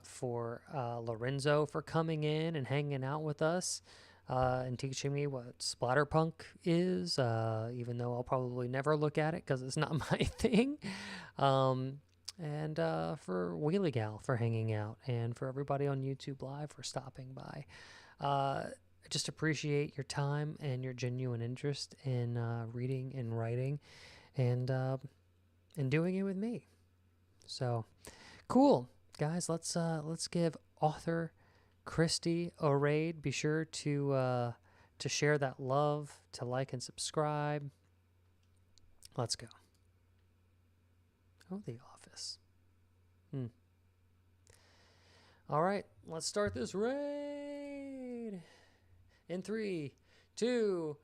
for Lorenzo for coming in and hanging out with us and teaching me what splatterpunk is, even though I'll probably never look at it because it's not my thing. And for Wheelie Gal for hanging out, and for everybody on YouTube Live for stopping by. I just appreciate your time and your genuine interest in reading and writing and doing it with me. So cool, guys. Let's give author Christie a raid. Be sure to share that love, to like and subscribe. Let's go. Oh, The Office. All right, let's start this raid. In 3, 2,